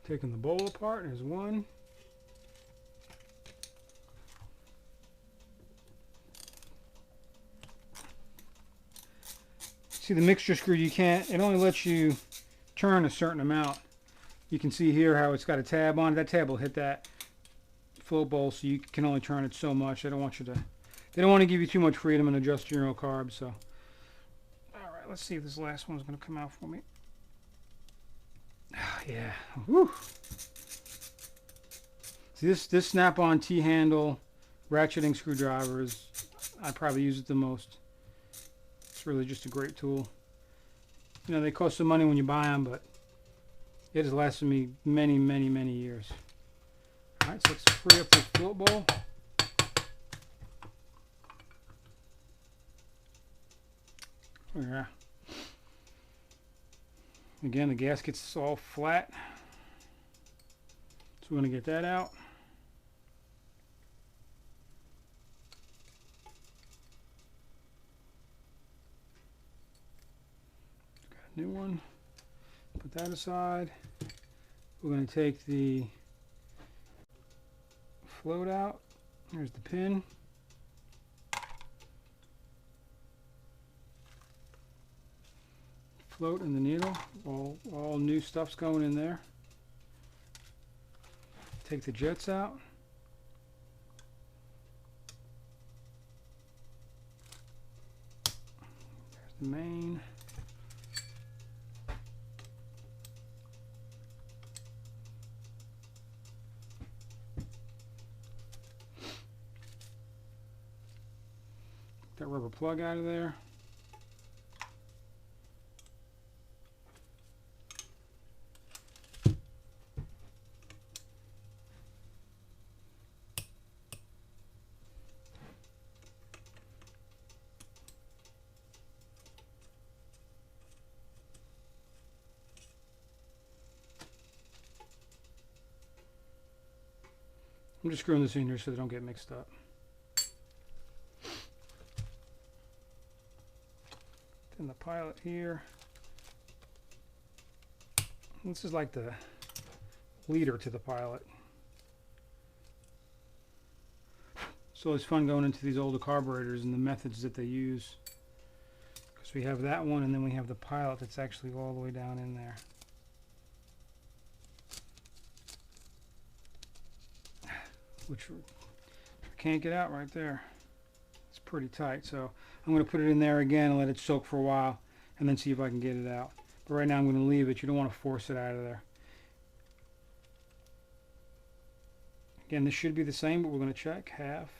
taking the bowl apart. There's one. See the mixture screw, you can't, it only lets you turn a certain amount. You can see here how it's got a tab on it. That tab will hit that float bowl, so you can only turn it so much. They don't want to give you too much freedom and adjust your own carbs, so right, let's see if this last one's going to come out for me. Yeah. Woo. See, this snap-on T-handle ratcheting screwdriver is, I probably use it the most. It's really just a great tool. You know, they cost some money when you buy them, but it has lasted me many, many, many years. All right, so let's free up this float bowl. Yeah. Again, the gasket's all flat, so we're going to get that out. Got a new one. Put that aside. We're going to take the float out. Here's the pin. Float and the needle. All new stuff's going in there. Take the jets out. There's the main. That rubber plug out of there. I'm just screwing this in here so they don't get mixed up. Then the pilot here. This is like the leader to the pilot. So it's fun going into these older carburetors and the methods that they use. Because we have that one and then we have the pilot that's actually all the way down in there. Which I can't get out right there. It's pretty tight, so I'm going to put it in there again and let it soak for a while and then see if I can get it out. But right now I'm going to leave it. You don't want to force it out of there. Again, this should be the same, but we're going to check. Half.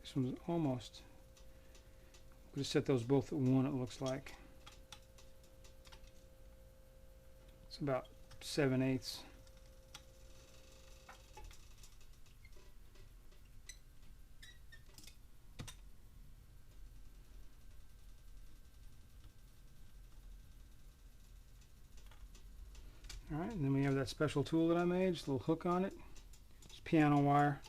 This one's almost. We'll just set those both at 1, it looks like. It's about 7/8. Alright, and then we have that special tool that I made, just a little hook on it. It's piano wire.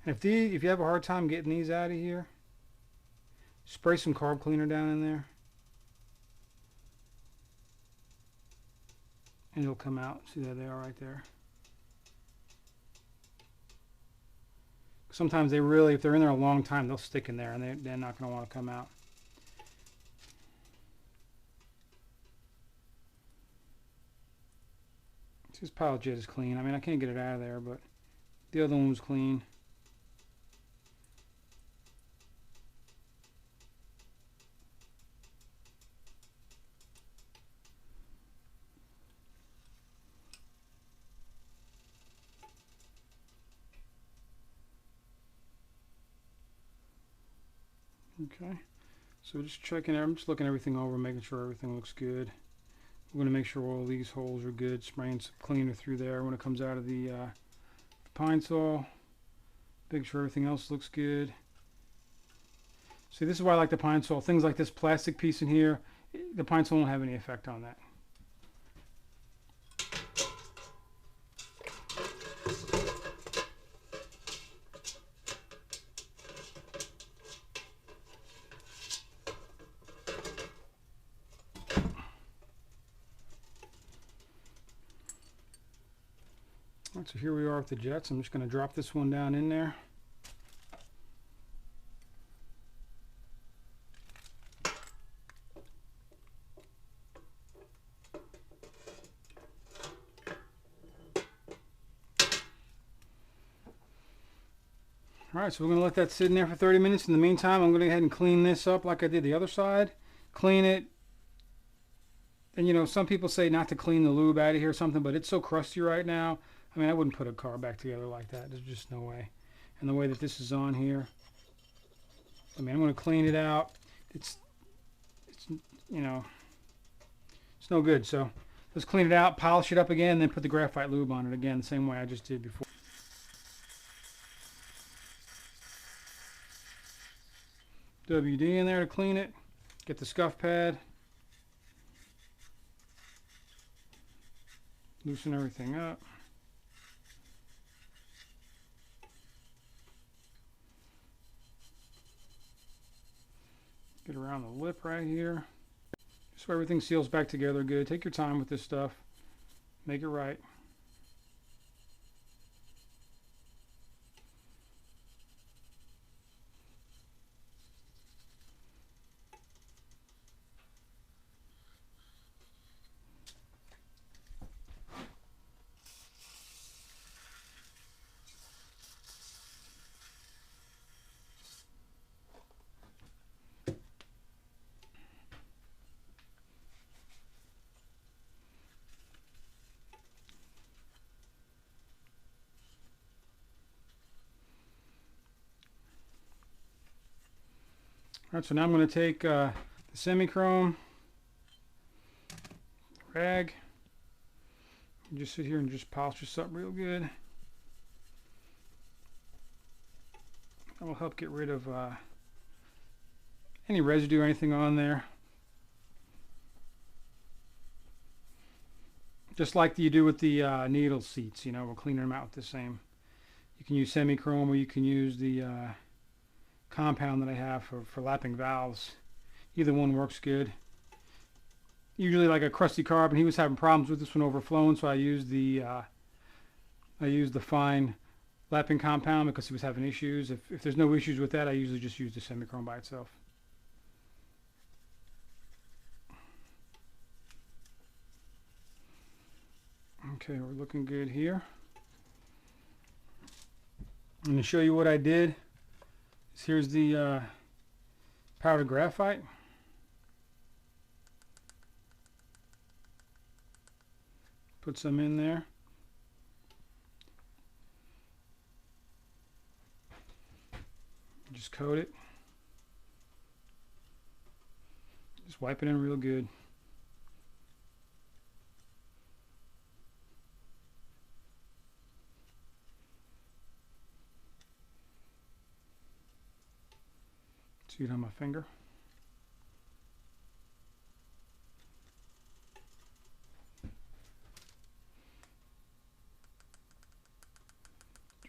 And if you have a hard time getting these out of here, spray some carb cleaner down in there. And it'll come out. See, there they are right there. Sometimes they really, if they're in there a long time, they'll stick in there and they're not going to want to come out. This pilot jet is clean. I mean, I can't get it out of there, but the other one was clean. Okay, so just checking, I'm just looking everything over, making sure everything looks good. We're going to make sure all these holes are good, spraying some cleaner through there when it comes out of the pine saw. Make sure everything else looks good. See, this is why I like the pine saw. Things like this plastic piece in here, the pine saw won't have any effect on that. Alright, so here we are with the jets. I'm just going to drop this one down in there. Alright, so we're going to let that sit in there for 30 minutes. In the meantime, I'm going to go ahead and clean this up like I did the other side. Clean it. And you know, some people say not to clean the lube out of here or something, but it's so crusty right now. I mean, I wouldn't put a car back together like that. There's just no way. And the way that this is on here, I mean, I'm going to clean it out. It's you know, it's no good. So let's clean it out, polish it up again, then put the graphite lube on it again, the same way I just did before. WD in there to clean it. Get the scuff pad. Loosen everything up. Get around the lip right here. Just so everything seals back together good. Take your time with this stuff. Make it right. Alright, so now I'm going to take the semi-chrome rag and just sit here and just polish this up real good. That will help get rid of any residue or anything on there. Just like you do with the needle seats, you know, we'll clean them out with the same. You can use semi-chrome or you can use the compound that I have for lapping valves. Either one works good. Usually like a crusty carb, and he was having problems with this one overflowing, so I used the fine lapping compound because he was having issues. If there's no issues with that, I usually just use the semi-chrome by itself. Okay, we're looking good here. I'm going to show you what I did. Here's the powdered graphite. Put some in there. Just coat it. Just wipe it in real good. See it on my finger.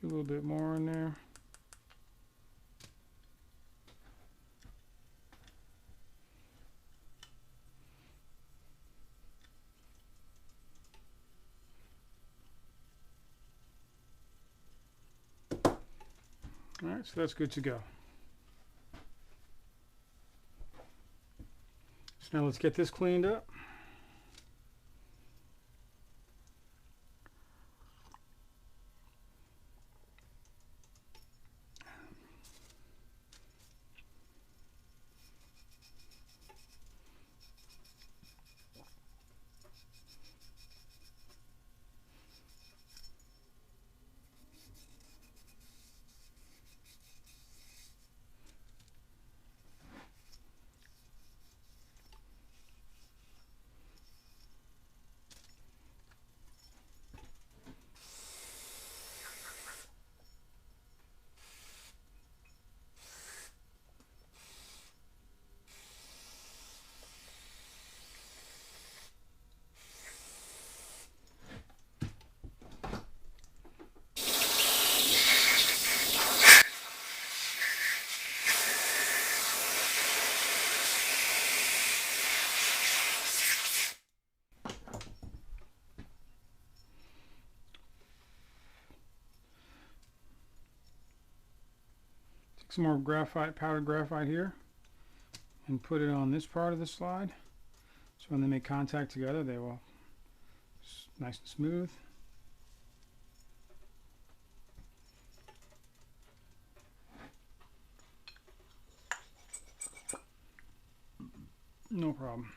Do a little bit more in there. All right, so that's good to go. So now let's get this cleaned up. Some more graphite, powdered graphite here, and put it on this part of the slide. So when they make contact together, they will nice and smooth. No problem.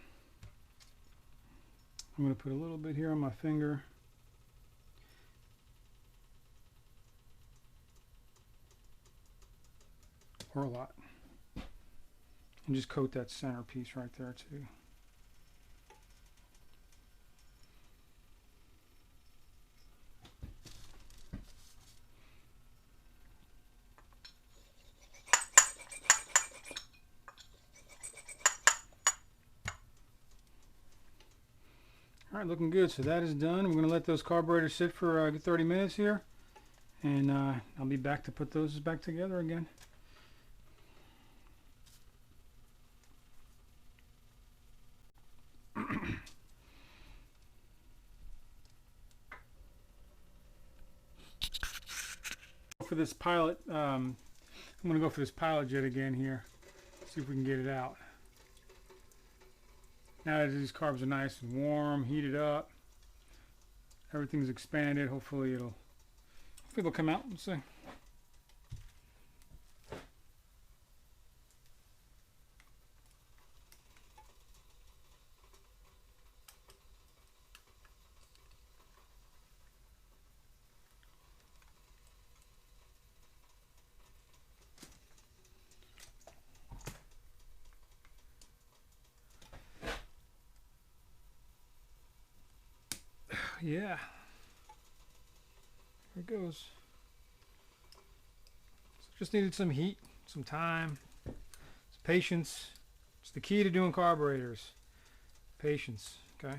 I'm going to put a little bit here on my finger. Or a lot. And just coat that center piece right there too. Alright, looking good. So that is done. We're going to let those carburetors sit for 30 minutes here. And I'll be back to put those back together again. For this pilot, I'm going to go for this pilot jet again here. See if we can get it out. Now that these carbs are nice and warm, heated up, everything's expanded. Hopefully it'll come out. Let's see. Yeah, there it goes. So just needed some heat, some time, some patience. It's the key to doing carburetors. Patience, okay?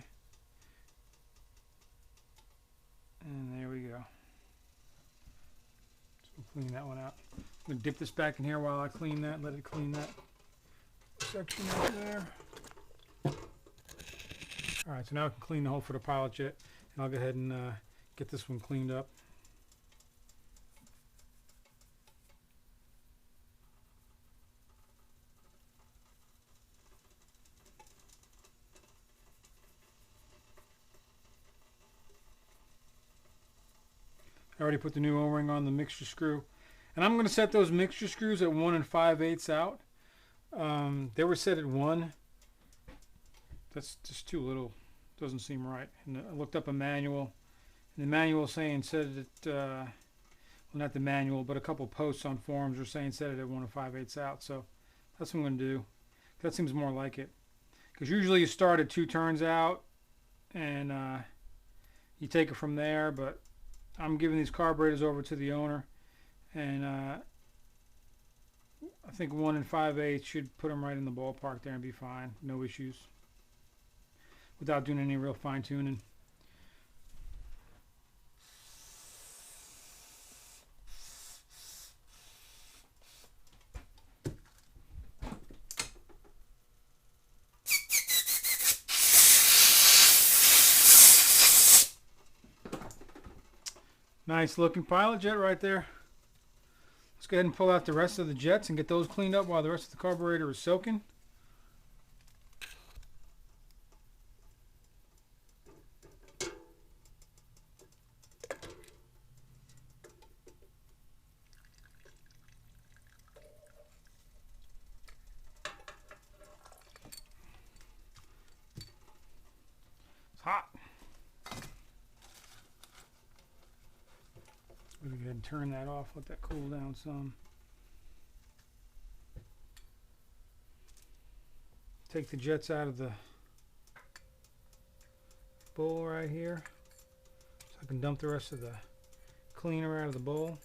And there we go. So we'll clean that one out. I'm going to dip this back in here while I clean that, let it clean that section right there. Alright, so now I can clean the hole for the pilot jet. And I'll go ahead and get this one cleaned up. I already put the new O-ring on the mixture screw. And I'm going to set those mixture screws at 1 5/8 out. They were set at 1. That's just too little. Doesn't seem right. And I looked up a manual, and the manual said that well, not the manual, but a couple posts on forums were saying set it at 1 5/8 out. So that's what I'm going to do. That seems more like it. Because usually you start at 2 turns out, and you take it from there. But I'm giving these carburetors over to the owner, and I think 1 5/8 should put them right in the ballpark there and be fine. No issues. Without doing any real fine tuning. Nice looking pilot jet right there. Let's go ahead and pull out the rest of the jets and get those cleaned up while the rest of the carburetor is soaking. Hot. We'll go ahead and turn that off, let that cool down some. Take the jets out of the bowl right here so I can dump the rest of the cleaner out of the bowl.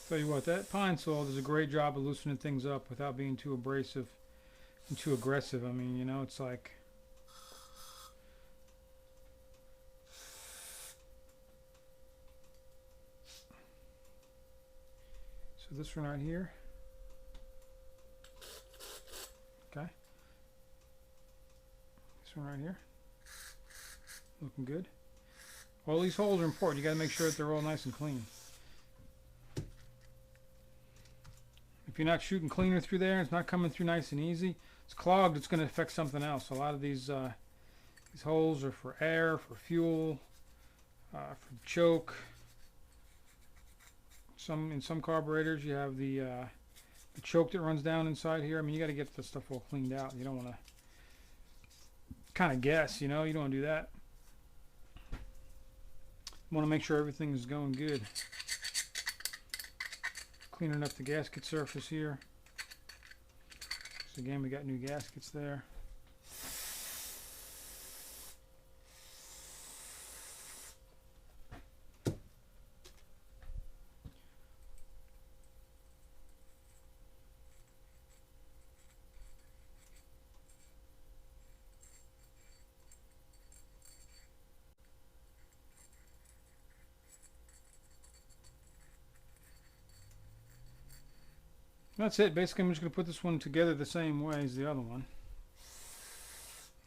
Tell you what, that pine sol does a great job of loosening things up without being too abrasive and too aggressive. I mean, you know, it's like so this one right here. Okay. This one right here. Looking good. All these holes are important. You got to make sure that they're all nice and clean. if you're not shooting cleaner through there, it's not coming through nice and easy, it's clogged, it's going to affect something else. A lot of these holes are for air, for fuel, for the choke. In some carburetors you have the choke that runs down inside here. I mean, you got to get the stuff all cleaned out. You don't want to kind of guess, you know, you don't want to do that. You want to make sure everything is going good. Cleaning up the gasket surface here. So again, we got new gaskets there. That's it. Basically, I'm just going to put this one together the same way as the other one,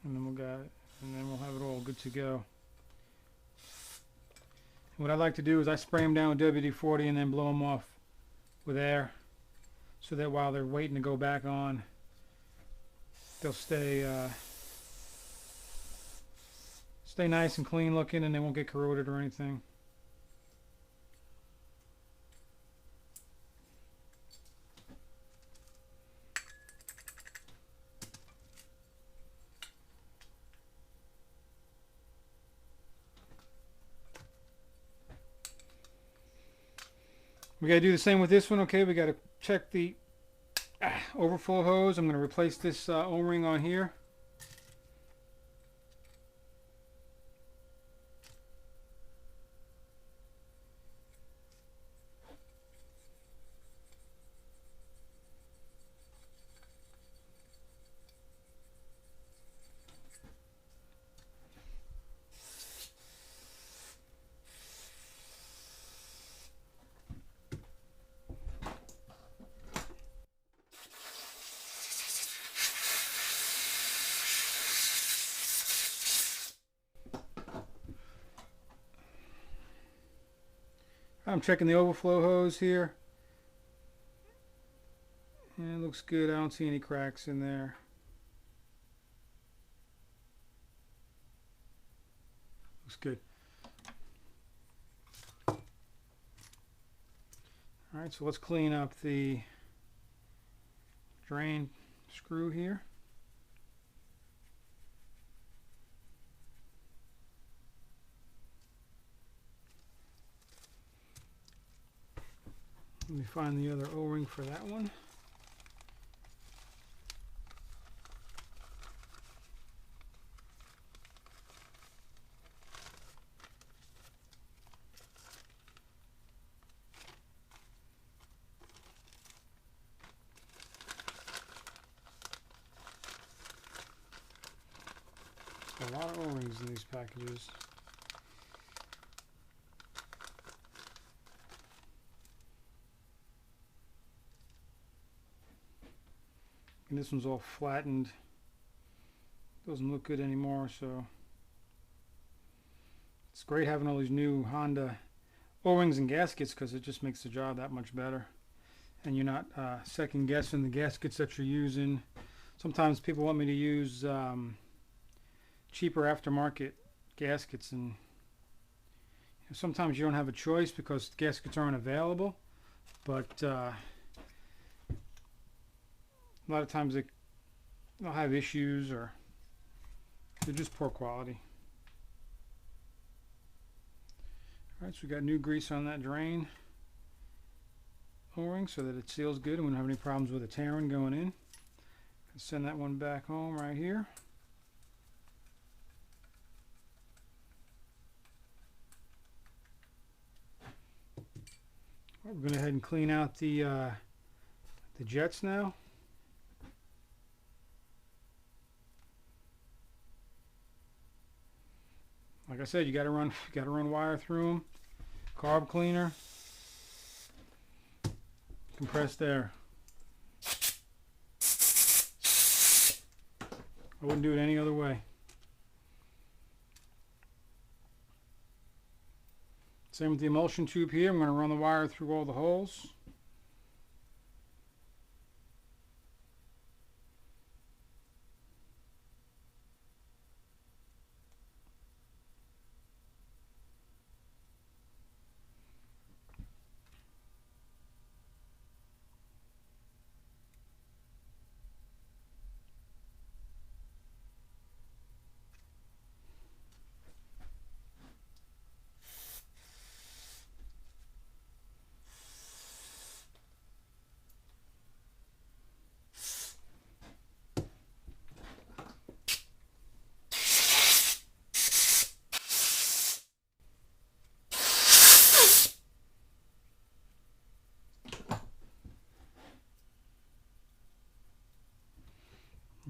and then we'll have it all good to go. What I like to do is I spray them down with WD-40 and then blow them off with air, so that while they're waiting to go back on, they'll stay nice and clean looking, and they won't get corroded or anything. We got to do the same with this one. Okay, we got to check the overflow hose. I'm going to replace this O-ring on here. I'm checking the overflow hose here, and it looks good. I don't see any cracks in there. Looks good. Alright, so let's clean up the drain screw here. Let me find the other O-ring for that one. A lot of O-rings in these packages. And this one's all flattened. Doesn't look good anymore, so it's great having all these new Honda O-rings and gaskets, because it just makes the job that much better. And you're not second guessing the gaskets that you're using. Sometimes people want me to use cheaper aftermarket gaskets, and sometimes you don't have a choice because gaskets aren't available, but a lot of times they'll have issues, or they're just poor quality. Alright, so we got new grease on that drain O-ring so that it seals good and we don't have any problems with it tearing going in. Send that one back home right here. We're going to go ahead and clean out the jets now. Like I said, you got to run wire through them. Carb cleaner, compressed air. I wouldn't do it any other way. Same with the emulsion tube here. I'm going to run the wire through all the holes.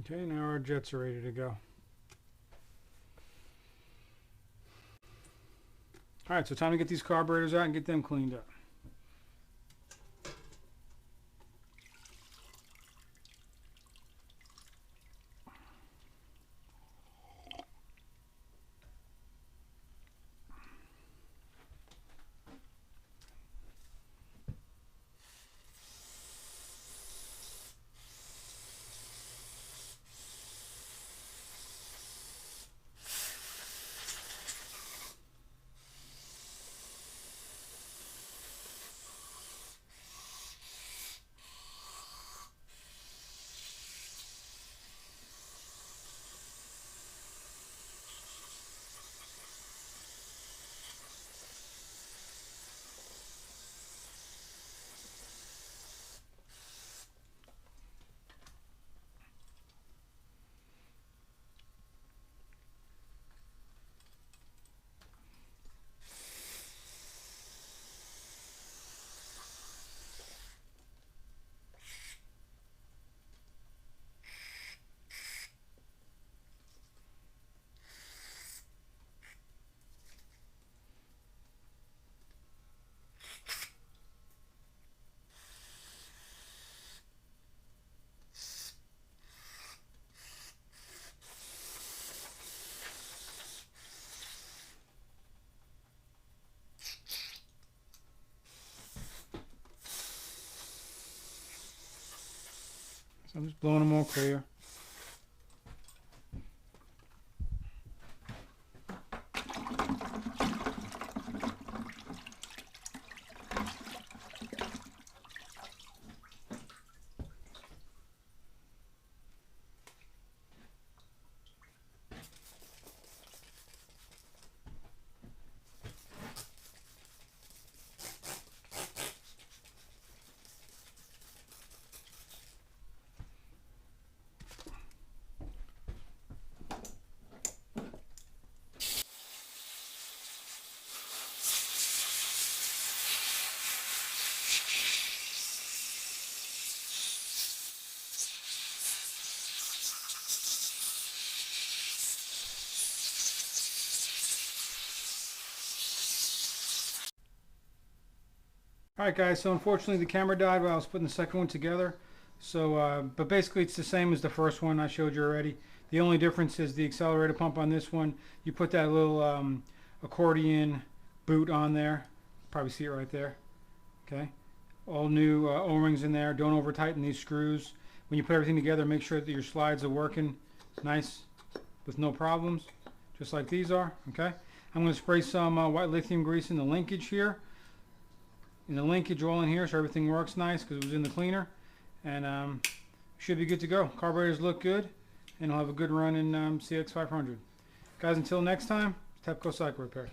Okay, now our jets are ready to go. Alright, so time to get these carburetors out and get them cleaned up. So I'm just blowing them all clear. Alright guys, so unfortunately the camera died while I was putting the second one together. So, but basically it's the same as the first one I showed you already. The only difference is the accelerator pump on this one. You put that little accordion boot on there. Probably see it right there. Okay. All new O-rings in there. Don't over tighten these screws. When you put everything together, make sure that your slides are working nice with no problems. Just like these are. Okay. I'm going to spray some white lithium grease in the linkage here. In the linkage all in here so everything works nice because it was in the cleaner, and should be good to go. Carburetors look good and I'll have a good run in CX500. Guys, until next time, TEPCO Cycle Repair.